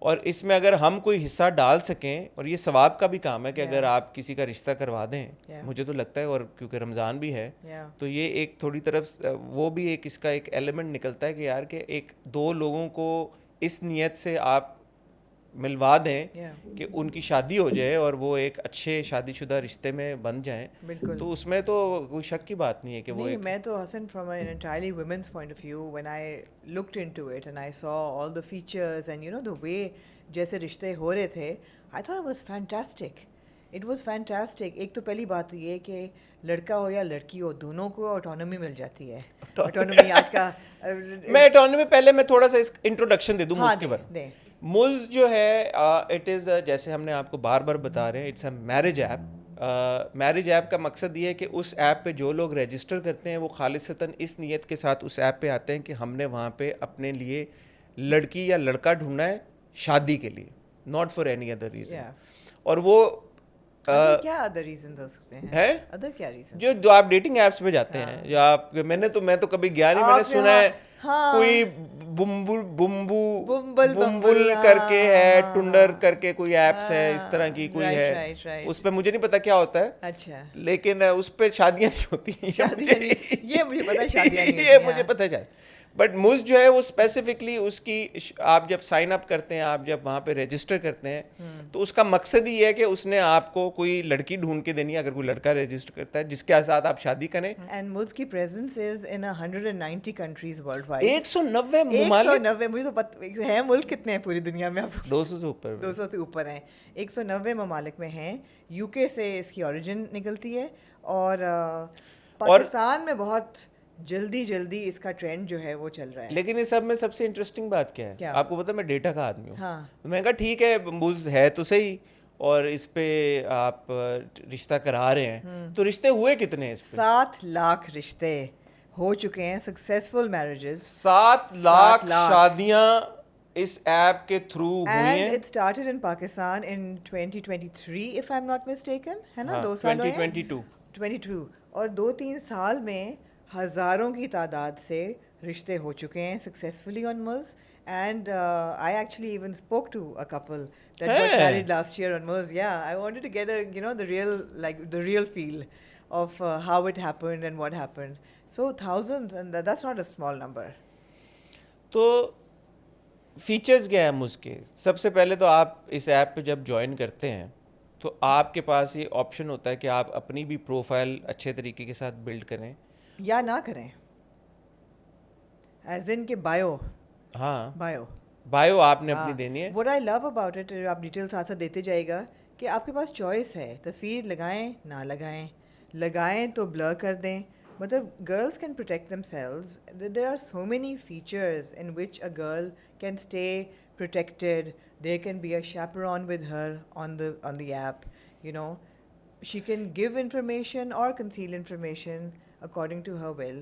اور اس میں اگر ہم کوئی حصہ ڈال سکیں, اور یہ ثواب کا بھی کام ہے کہ اگر آپ کسی کا رشتہ کروا دیں, مجھے تو لگتا ہے, اور کیونکہ رمضان بھی ہے تو یہ ایک تھوڑی طرف وہ بھی ایک اس کا ایک ایلیمنٹ نکلتا ہے کہ یار کہ ایک دو لوگوں کو اس نیت سے آپ ملوا دیں کہ ان کی شادی ہو جائے اور وہ ایک اچھے شادی شدہ رشتے میں بن جائیں, تو اس میں تو کوئی شک کی بات نہیں ہے کہ وہ
نہیں, میں تو حسن from an entirely women's point of view when I looked into it and I saw all the features and you know the way جیسے رشتے ہو رہے تھے, I thought it was fantastic. It was fantastic. ایک تو پہلی بات تو یہ کہ لڑکا ہو یا لڑکی ہو دونوں کو آٹونومی مل جاتی ہے. آٹونومی آج کا,
میں آٹونومی پہلے میں تھوڑا سا اس انٹروڈکشن دے دوں اس کے بارے. مز جو ہے اٹ از جیسے ہم نے آپ کو بار بار بتا رہے ہیں, it's a marriage app. Marriage app کا مقصد یہ ہے کہ اس ایپ پہ جو لوگ رجسٹر کرتے ہیں وہ خالصتاً اس نیت کے ساتھ اس ایپ پہ آتے ہیں کہ ہم نے وہاں پہ اپنے لیے لڑکی یا لڑکا ڈھونڈنا ہے شادی کے لیے, not for any other reason. اور وہ
کیا ادر ریزن ہو سکتے ہیں, ادر کیا ریزن
جو آپ ڈیٹنگ ایپس پہ جاتے ہیں, یا آپ میں تو کبھی گیا نہیں, میں نے سنا ہے کوئی بمبل کر کے ہے, ٹنڈر کر کے کوئی ایپس ہے اس طرح کی کوئی ہے, اس پہ مجھے نہیں پتا کیا ہوتا ہے,
اچھا,
لیکن اس پہ شادیاں نہیں ہوتی ہیں,
یہ مجھے پتا شادیاں نہیں,
یہ مجھے پتا چلا. بٹ مز جو ہے وہ اسپیسیفکلی اس کی آپ جب سائن اپ کرتے ہیں, آپ جب وہاں پہ رجسٹر کرتے ہیں, تو اس کا مقصد ہی ہے کہ اس نے آپ کو کوئی لڑکی ڈھونڈ کے دینی ہے اگر کوئی لڑکا رجسٹر کرتا ہے جس کے ساتھ آپ شادی کریں.
اینڈ مز کی پریزنس از ان 190 کنٹریز ورلڈ وائڈ.
190 ممالک.
190, مجھے تو پتہ ہے ملک کتنے ہیں پوری دنیا میں, آپ
200 سے اوپر,
200 سے اوپر ہیں. 190 ممالک میں ہیں. یو کے سے اس کی اوریجن نکلتی ہے, اور پاکستان میں بہت جلدی اس کا ٹرینڈ جو ہے وہ چل رہا ہے.
لیکن اس سب میں سب سے انٹرسٹنگ بات کیا ہے, آپ کو پتا میں ڈیٹا کا آدمی ہوں.
ہاں,
میں کہا ٹھیک ہے مز ہے تو صحیح, اور اس پہ آپ رشتہ کرا رہے ہیں, تو رشتے ہوئے کتنے ہیں اس پہ؟
7 لاکھ رشتے ہو چکے ہیں, سکسیزفل میرجز.
7 لاکھ شادیاں اس ایپ کے تھرو ہوئی ہیں.
And it started in Pakistan in 2023 if I'm not mistaken, ہے نا, 2 سال ہوئے ہیں, 2022, اور 2-3 سال میں ہزاروں کی تعداد سے رشتے ہو چکے ہیں سکسیزفلی آن مز. And I actually even spoke to a couple that got married last year on Muz. Yeah, I wanted to get the real feel of how it happened and what happened. So thousands, and that's not a small number.
تو features کیا ہیں مز کے؟ سب سے پہلے تو آپ اس app پہ جب جوائن کرتے ہیں تو آپ کے پاس یہ آپشن ہوتا ہے کہ آپ اپنی بھی پروفائل اچھے طریقے کے ساتھ بلڈ کریں
یا نہ کریں, ایز ان کہ بایو.
ہاں,
بایو
آپ نے اپنی دینی ہے.
What I love about it, آپ ڈیٹیل ساتھ ساتھ دیتے جائے گا کہ آپ کے پاس چوائس ہے, تصویر لگائیں نہ لگائیں, لگائیں تو بلر کر دیں. مطلب girls can protect themselves. There are so many features in which a girl can stay protected There can be a chaperone with her on the app, you know. She can give information or conceal information according to her will.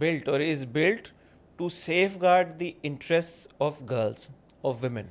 built or is built to safeguard the interests of girls, of women.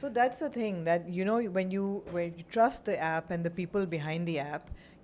So that's the thing that you know when you trust the app and the people behind the app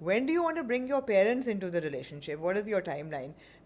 when do you want to bring your parents into the relationship, what is your timeline.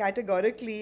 categorically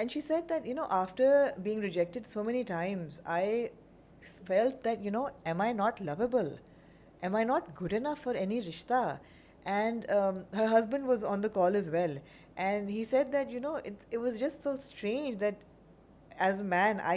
And she said that, you know, after being rejected so many times, I felt that, you know, am I not lovable? Am I not good enough for any rishta? And her husband was on the call as well. And he said that, you know, it was just so strange that as a man, I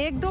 1-2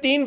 3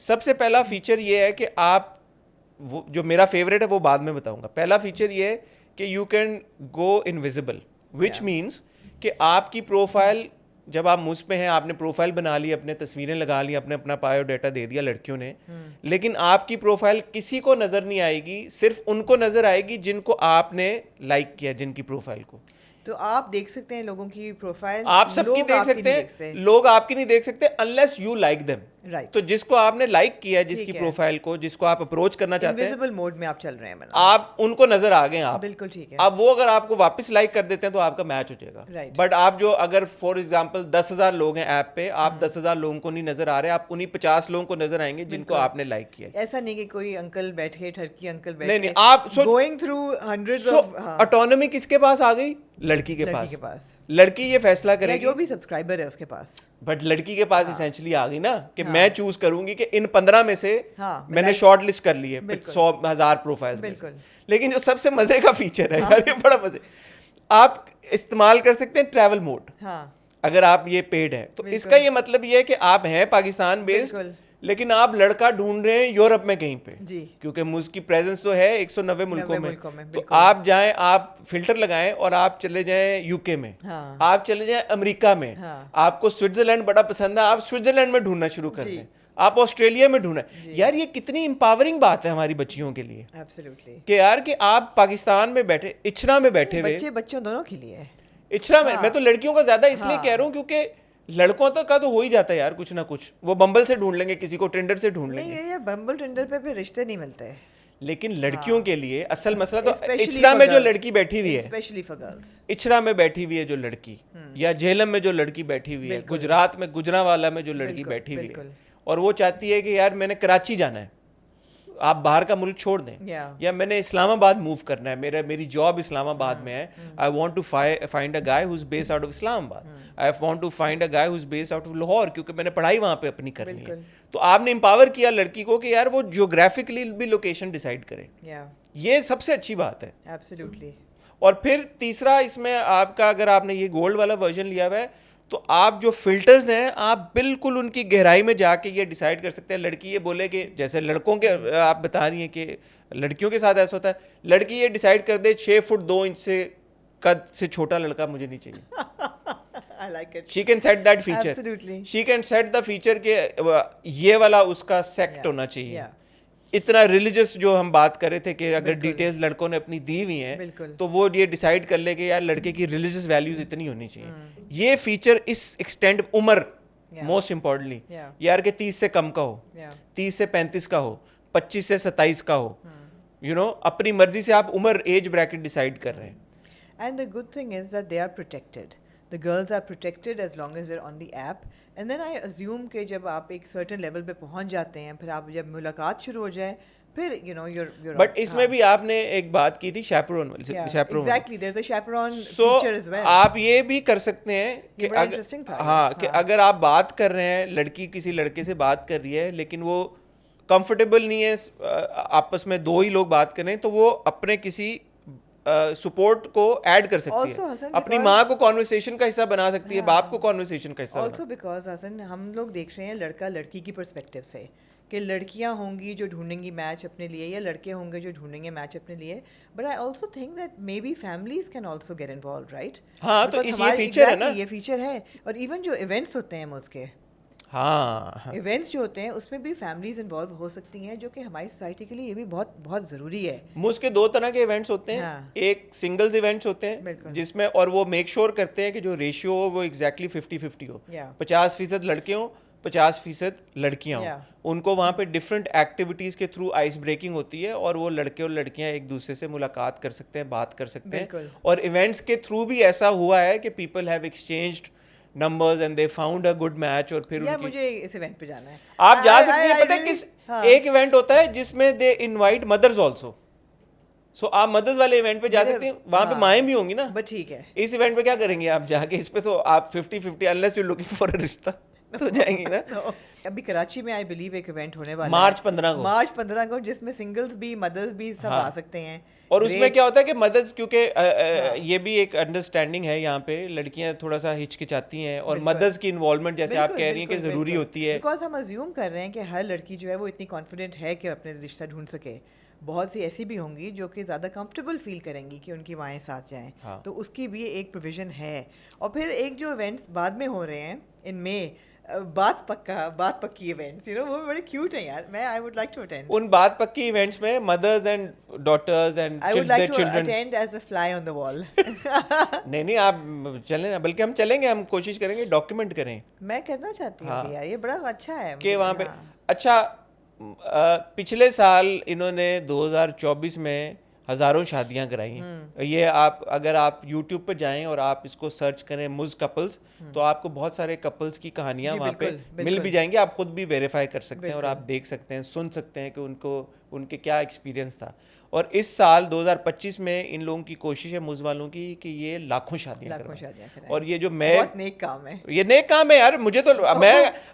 سب سے پہلا feature یہ ہے کہ آپ وہ جو میرا favourite ہے وہ بعد میں بتاؤں گا. پہلا فیچر یہ ہے کہ you can go invisible, which means کہ آپ کی پروفائل جب آپ مجھ پہ ہیں, آپ نے پروفائل بنا لی, اپنے تصویریں لگا لی, اپنے اپنا بایو ڈیٹا دے دیا لڑکیوں نے, لیکن آپ کی پروفائل کسی کو نظر نہیں آئے گی, صرف ان کو نظر آئے گی جن کو آپ نے لائک کیا, جن کی پروفائل کو.
تو آپ دیکھ سکتے ہیں لوگوں کی پروفائل,
آپ سب کی دیکھ سکتے ہیں, لوگ آپ کی نہیں دیکھ سکتے unless you like them. تو جس کو آپ نے لائک کیا, جس کی پروفائل کو, جس کو آپ اپروچ کرنا چاہتے ہیں,
انویزیبل موڈ میں آپ چل رہے ہیں,
آپ ان کو نظر آ گئے آپ,
بالکل ٹھیک ہے.
اب وہ اگر آپ کو واپس لائک کر دیتے ہیں تو آپ کا میچ ہو جائے گا. بٹ آپ جو اگر فار ایگزامپل 10,000 لوگ ہیں ایپ پہ, آپ 10,000 لوگوں کو نہیں نظر آ رہے, آپ انہیں 50 لوگوں کو نظر آئیں گے جن کو آپ نے لائک کیا.
ایسا نہیں کہ کوئی انکل بیٹھے, ٹرکی انکل بیٹھے,
نہیں, آپ
گوئنگ تھرو ہنڈریڈز آف.
اٹونومی کس کے پاس آ گئی؟ لڑکی کے پاس. لڑکی یہ فیصلہ کرے گی,
جو بھی سبسکرائبر ہے اس کے پاس,
بٹ لڑکی کے پاس اسینچلی آ گئی نا کہ میں چوز کروں گی کہ ان 15 میں سے میں نے شارٹ لسٹ کر لی ہے 100,000 پروفائل. لیکن جو سب سے مزے کا فیچر ہے یار, یہ بڑا مزے, آپ استعمال کر سکتے ہیں ٹریول موڈ اگر آپ یہ پیڈ ہے. تو اس کا یہ مطلب یہ ہے کہ آپ ہیں پاکستان بیسڈ, لیکن آپ لڑکا ڈھونڈ رہے ہیں یورپ میں کہیں پہ, کیونکہ مجھ کی پریزنس تو ہے 190 ملکوں میں, تو آپ جائیں, آپ فلٹر لگائیں اور آپ چلے جائیں یو کے میں, آپ چلے جائیں امریکہ میں, آپ کو سوئٹزرلینڈ بڑا پسند ہے, آپ سوئٹزرلینڈ میں ڈھونڈنا شروع کر دیں, آپ آسٹریلیا میں ڈھونڈیں. یار یہ کتنی امپاورنگ بات ہے ہماری بچیوں کے لیے کہ یار کہ آپ پاکستان میں بیٹھے, اچھرا میں بیٹھے ہوئے,
بچوں دونوں کے لیے
اچھرا میں تو لڑکیوں کا زیادہ اس لیے کہہ رہا ہوں کیونکہ لڑکوں تک کا تو ہو ہی جاتا ہے یار, کچھ نہ کچھ وہ بمبل سے ڈھونڈ لیں گے, کسی کو ٹینڈر سے ڈھونڈ لیں گے,
بمبل ٹینڈر پہ پھر رشتے نہیں ملتے.
لیکن لڑکیوں کے لیے اصل مسئلہ تو اچھرا میں جو لڑکی بیٹھی ہوئی ہے,
اسپیشلی فار گرلز,
اچھرا میں بیٹھی ہوئی ہے جو لڑکی, یا جہلم میں جو لڑکی بیٹھی ہوئی ہے, گجرات میں گجرانوالا میں جو لڑکی بیٹھی ہوئی ہے, اور وہ چاہتی ہے کہ یار میں نے کراچی جانا ہے, آپ باہر کا ملک چھوڑ دیں, یا میں نے اسلام آباد موو کرنا ہے, میری جاب اسلام آباد میں ہے, I want to find a guy who is based out of Islamabad, I want to find a guy who is based out of Lahore, کیونکہ میں نے پڑھائی وہاں پہ اپنی کرنی ہے. تو آپ نے امپاور کیا لڑکی کو کہ یار وہ جیوگرافکلی بھی لوکیشن ڈیسائیڈ کرے, یہ سب سے اچھی بات ہے.
ایبسلیوٹلی.
اور پھر تیسرا اس میں آپ کا, اگر آپ نے یہ گولڈ والا ورژن لیا ہوا ہے تو آپ جو فلٹرز ہیں آپ بالکل ان کی گہرائی میں جا کے یہ ڈیسائیڈ کر سکتے ہیں. لڑکی یہ بولے کہ جیسے لڑکوں کے آپ بتا رہی ہیں کہ لڑکیوں کے ساتھ ایسا ہوتا ہے, لڑکی یہ ڈیسائیڈ کر دے 6 فٹ 2 انچ سے قد سے چھوٹا لڑکا مجھے نہیں چاہیے. She can set that feature. She can set the feature کہ یہ والا اس کا سیکٹ ہونا چاہیے. اتنا ریلیجس جو ہم بات کر رہے تھے کہ اگر ڈیٹیلز لڑکوں نے اپنی دی ہوئی ہیں تو وہ یہ ڈیسائیڈ کر لے کہ یار لڑکے کی ریلیجس ویلیوز اتنی ہونی چاہیے. یہ فیچر اس ایکسٹینڈ عمر موسٹ امپورٹنٹلی, یار کہ 30 سے کم کا ہو, 30 سے 35 کا ہو, 25 سے 27 کا ہو, یو نو اپنی مرضی سے آپ عمر ایج بریکٹ ڈیسائیڈ کر رہے ہیں.
And the good thing is that they are protected. The girls are protected as long as they're on the app. And then I assume کہ جب آپ ایک certain level پہ پہنچ جاتے ہیں, پھر آپ جب ملاقات شروع ہو جائے, پھر you know you're
بٹ اس میں بھی آپ نے ایک بات کی تھی chaperone.
Exactly, there's a chaperone feature as well.
آپ یہ بھی کر سکتے ہیں کہ ہاں کہ اگر آپ بات کر رہے ہیں, لڑکی کسی لڑکے سے بات کر رہی ہے لیکن وہ کمفرٹیبل نہیں ہے, آپس میں 2 ہی لوگ بات کر رہے ہیں, تو وہ اپنے کسی سپورٹ کو ایڈ کر سکتی ہے, اپنی ماں کو کانورسیشن کا حصہ بنا سکتی ہے, باپ کو کانورسیشن کا حصہ.
آلسو بیکاز حسن ہم لوگ دیکھ رہے ہیں لڑکا لڑکی کی پرسپیکٹیو سے کہ لڑکیاں ہوں گی جو ڈھونڈیں گی میچ اپنے لیے, یا لڑکے ہوں گے جو ڈھونڈیں گے میچ اپنے لیے. But I also think that maybe families can also get involved, right?
ہاں تو یہ فیچر ہے نا,
یہ فیچر ہے. اور ایون جو ایونٹس ہوتے ہیں اس کے,
ہاں
ایونٹس جو ہوتے ہیں اس میں بھی فیملیز انوالو ہو سکتی ہیں, جو کہ ہماری سوسائٹی کے لیے یہ بھی بہت بہت ضروری ہے.
اس کے 2 طرح کے ایونٹس ہوتے ہیں, ایک سنگلز ایونٹس ہوتے ہیں جس میں, اور وہ میک شور کرتے ہیں کہ جو ریشیو ہو وہ ایگزیکٹلی 50-50 ہو, 50% لڑکے ہوں 50% لڑکیاں ہوں. ان کو وہاں پہ ڈفرینٹ ایکٹیویٹیز کے تھرو آئس بریکنگ ہوتی ہے, اور وہ لڑکے اور لڑکیاں ایک دوسرے سے ملاقات کر سکتے ہیں, بات کر سکتے ہیں. اور ایونٹس کے تھرو بھی ایسا ہوا ہے کہ people have exchanged numbers and they found a good match. اور پھر
مجھے اس ایونٹ پہ جانا ہے,
آپ جا سکتے ہیں. پتہ ہے کس ایک ایونٹ ہوتا ہے جس میں they invite mothers also, so آپ مدرس والے ایونٹ پہ جا سکتے ہیں, وہاں پہ مائیں بھی ہوں گی نا.
ٹھیک ہے,
اس ایونٹ پہ کیا کریں گے آپ جا کے, اس پہ تو آپ 50-50 unless you're looking for a رشتہ تو جائیں گے نا.
ابھی کراچی میں آئی بلیو ایک ایونٹ ہونے والا
مارچ 15 کو،
مارچ 15 کو، جس میں سنگلز بھی مدرز بھی سب آ سکتے ہیں.
اور اس میں کیا ہوتا ہے کہ مدرس، کیونکہ یہ بھی ایک انڈرسٹینڈنگ ہے یہاں پہ، لڑکیاں تھوڑا سا ہچکچاتی ہیں اور مدرس کی انوالومنٹ جیسے آپ کہہ رہی ہیں کہ ضروری ہوتی ہے.
بیکاز ہم ازیوم کر رہے ہیں کہ ہر لڑکی جو ہے وہ اتنی کانفیڈنٹ ہے کہ اپنے رشتہ ڈھونڈ سکے. بہت سی ایسی بھی ہوں گی جو کہ زیادہ کمفرٹیبل فیل کریں گی کہ ان کی مائیں ساتھ جائیں, تو اس کی بھی ایک پروویژن ہے. اور پھر ایک جو ایونٹس بعد میں ہو رہے ہیں ان میں بات پکی ایونٹس, وہ بڑے کیوٹ ہیں یار. میں I would like to attend
ان بات پکی ایونٹس میں mothers and daughters and
I would like to attend as a fly on the wall.
نہیں آپ چلیں, بلکہ ہم چلیں گے, ہم کوشش کریں گے ڈاکیومنٹ کریں.
میں کرنا چاہتی ہوں یار, یہ بڑا اچھا ہے
کہ وہاں پہ اچھا پچھلے سال انہوں نے 2024 میں ہزاروں شادیاں کرائی ہیں. یہ آپ اگر آپ یوٹیوب پہ جائیں اور آپ اس کو سرچ کریں مز کپلز, تو آپ کو بہت سارے کپلز کی کہانیاں وہاں پہ مل بھی جائیں گی. آپ خود بھی ویریفائی کر سکتے ہیں اور آپ دیکھ سکتے ہیں, سن سکتے ہیں کہ ان کے کیا ایکسپیرینس تھا. اور اس سال 2025 میں ان لوگوں کی کوشش ہے مز والوں کی کہ یہ لاکھوں شادیاں کریں. اور یہ جو میں
بہت نیک کام ہے,
یہ نیک کام ہے یار. مجھے تو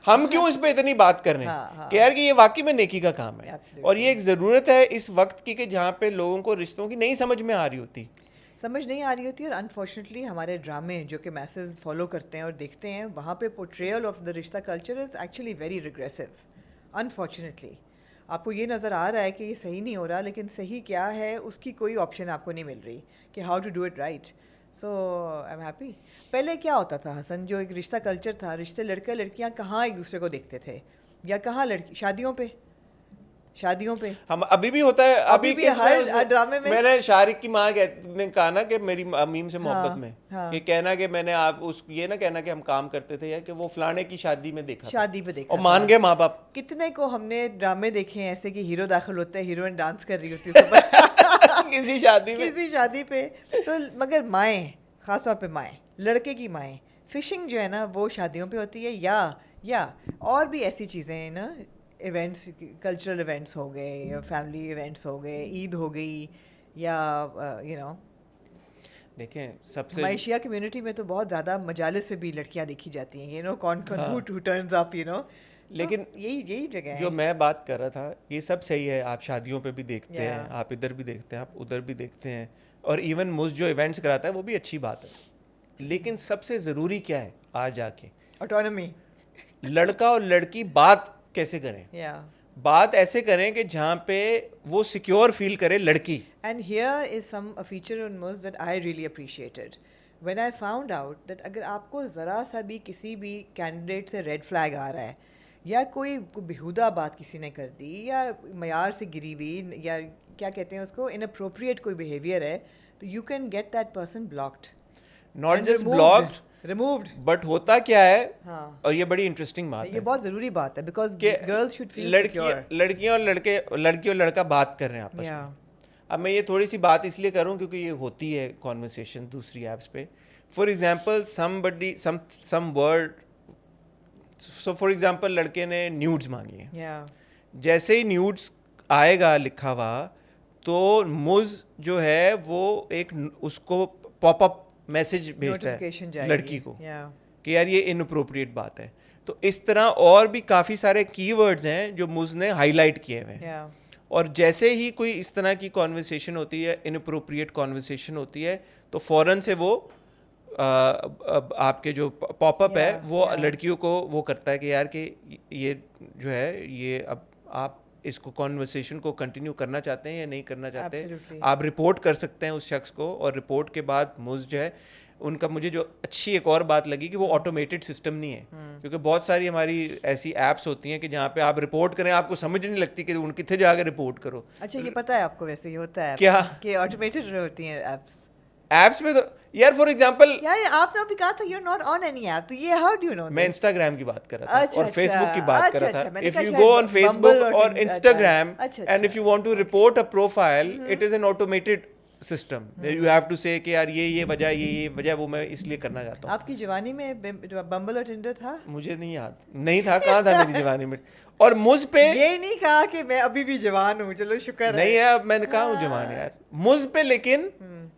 ہم کیوں اس پہ اتنی بات کر رہے ہیں کہ یار کہ یہ واقعی میں نیکی کا کام ہے. اور یہ ایک ضرورت ہے اس وقت کی کہ جہاں پہ لوگوں کو رشتوں کی نہیں سمجھ میں آ رہی ہوتی,
اور انفارچونیٹلی ہمارے ڈرامے جو کہ میسز فالو کرتے ہیں اور دیکھتے ہیں, وہاں پہ پورٹریل آف دا رشتہ culture is actually very regressive. Unfortunately آپ کو یہ نظر آ رہا ہے کہ یہ صحیح نہیں ہو رہا, لیکن صحیح کیا ہے اس کی کوئی آپشن آپ کو نہیں مل رہی کہ how to do it right. So I am happy. پہلے کیا ہوتا تھا حسن, جو ایک رشتہ کلچر تھا, رشتے لڑکے لڑکیاں کہاں ایک دوسرے کو دیکھتے تھے, یا کہاں شادیوں پہ
ہم ابھی بھی ہوتا ہے. ابھی
ہر ڈرامے میں
میں نے شارق کی ماں نے کہا نا کہ میری امیم سے محبت میں کہ کہنا کہ میں نے آپ اس یہ نہ کہنا کہ ہم کام کرتے تھے یا کہ وہ فلانے کی شادی میں دیکھا,
شادی پہ دیکھا
اور مان گئے ماں باپ.
کتنے کو ہم نے ڈرامے دیکھے ہیں ایسے کہ ہیرو داخل ہوتا ہے, ہیروئن ڈانس کر رہی ہوتی ہے
کسی شادی
پہ. تو مگر مائیں, خاص طور پہ مائیں, لڑکے کی مائیں, فشنگ جو ہے نا وہ شادیوں پہ ہوتی ہے, یا اور بھی ایسی چیزیں ہیں نا, ایونٹس, کلچرل ایونٹس ہو گئے, یا فیملی ایونٹس ہو گئے, عید ہو گئی, یا
دیکھیں سب سے
ہماری شیعہ کمیونٹی میں تو بہت زیادہ مجالس میں بھی لڑکیاں دیکھی جاتی ہیں, کون ہو ٹرنز اپ,
لیکن
یہی جگہ ہے
جو میں بات کر رہا تھا. یہ سب صحیح ہے, آپ شادیوں پہ بھی دیکھتے ہیں, آپ ادھر بھی دیکھتے ہیں, آپ ادھر بھی دیکھتے ہیں, اور ایون مز جو ایونٹس کراتا ہے وہ بھی اچھی بات ہے. لیکن سب سے ضروری کیا ہے آج آ کے,
آٹونمی.
لڑکا اور لڑکی بات کیسے کریں, بات ایسے کریں کہ جہاں پہ وہ سیکیور فیل کرے لڑکی.
And here is some feature in Muzz that I really appreciated when I found out that اگر آپ کو ذرا سا بھی کسی بھی کینڈیڈیٹ سے ریڈ فلیگ آ رہا ہے, یا کوئی بےہودہ بات کسی نے کر دی, یا معیار سے گری ہوئی, یا کیا کہتے ہیں اس کو, اناپروپریٹ کوئی بیہیویئر ہے, تو you can get that person blocked.
Not just blocked,
removed.
But ہوتا کیا ہے, اور یہ بڑی انٹرسٹنگ بات ہے,
یہ بہت ضروری بات ہے, because girls should feel secure.
لڑکی اور لڑکا بات کر رہے ہیں آپس میں. اب میں یہ تھوڑی سی بات اس لیے کروں کیونکہ یہ ہوتی ہے کانورسیشن دوسری ایپس پہ. For example some word, so for example لڑکے نے نیوڈز مانگی ہیں, جیسے ہی نیوڈز آئے گا لکھا ہوا, تو مز جو ہے وہ ایک اس کو پاپ اپ میسج بھیجتا ہے لڑکی کو کہ یار یہ اناپروپریٹ بات ہے. تو اس طرح اور بھی کافی سارے کی ورڈز ہیں جو مز نے ہائی لائٹ کیے ہوئے ہیں, اور جیسے ہی کوئی اس طرح کی کانورسیشن ہوتی ہے, اناپروپریٹ کانورسیشن ہوتی ہے, تو فوراً سے وہ آپ کے جو پاپ اپ ہے وہ لڑکیوں کو وہ کرتا ہے کہ یار کہ یہ جو ہے یہ اب آپ اس کو کانورسیشن کو کنٹینیو کرنا چاہتے ہیں یا نہیں کرنا چاہتے, آپ رپورٹ کر سکتے ہیں اس شخص کو. اور رپورٹ کے بعد مز جو ہے ان کا, مجھے جو اچھی ایک اور بات لگی کہ وہ آٹومیٹڈ سسٹم نہیں ہے, کیونکہ بہت ساری ہماری ایسی ایپس ہوتی ہیں کہ جہاں پہ آپ رپورٹ کریں آپ کو سمجھ نہیں لگتی کہ ان کتنے جا کے رپورٹ کرو.
اچھا یہ پتہ ہے آپ کو ویسے ہی ہوتا ہے
کیا
کہ آٹومیٹڈ ہوتی ہیں
ایپس میں. تو یار فار ایگزامپل
آپ نے ابھی کہا تھا you not on any app, تو یہ ہاؤ ڈو یو نو.
میں انسٹاگرام کی بات کر رہا تھا اور فیس بک کی بات کر رہا تھا. If you go on Facebook اور Instagram and if you want to report a profile, it is an automated system. You have to say کہ یار یہ وجہ, یہ وجہ, وہ میں اس لیے کرنا چاہتا ہوں.
آپ کی جوانی میں بمبل اور ٹنڈر تھا؟
مجھے نہیں یاد, نہیں تھا, کہاں تھا میری جوانی میں. اور مجھ پہ
یہ نہیں کہا کہ میں ابھی بھی جوان ہوں, چلو شکر
نہیں ہے, اب میں نے کہا ہوں جوان یار مجھ پہ, لیکن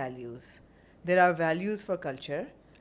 values. There are values for culture.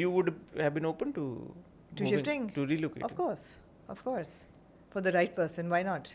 You would have been open to
shifting,
to relocating?
Of course, for the right person, why not?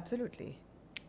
absolutely.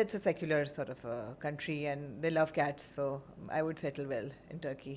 it's a secular sort of country and they love cats, so I would settle well in Turkey.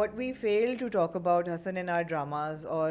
What we fail to talk about, Hassan, in our dramas or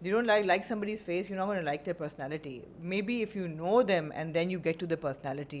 You don't like somebody's face, you're not going to like their personality. Maybe if you know them and then you get to the personality.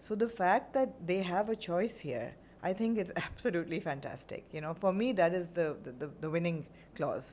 So the fact that they have a choice here, I think it's absolutely fantastic. You know, for me, that is the winning clause.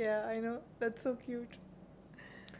Yeah, I know. That's so cute.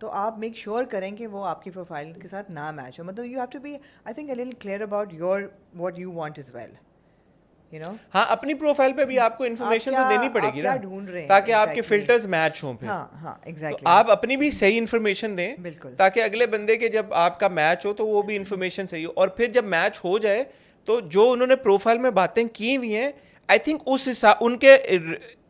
تو آپ make sure کریں کہ وہ آپ کی profile کے ساتھ نہ میچ ہو. مطلب you have to be I think a little clear about your what you want as well, you know.
ہاں اپنی پروفائل پہ بھی آپ کو انفارمیشن تو دینی پڑے گی نا, تاکہ آپ کے فلٹرز میچ ہوں. پھر
ہاں ایگزیکٹلی
آپ اپنی بھی صحیح انفارمیشن دیں,
بالکل,
تاکہ اگلے بندے کے جب آپ کا میچ ہو تو وہ بھی انفارمیشن صحیح ہو. اور پھر جب میچ ہو جائے تو جو انہوں نے پروفائل میں باتیں کی ہوئی ہیں آئی تھنک اس حساب ان کے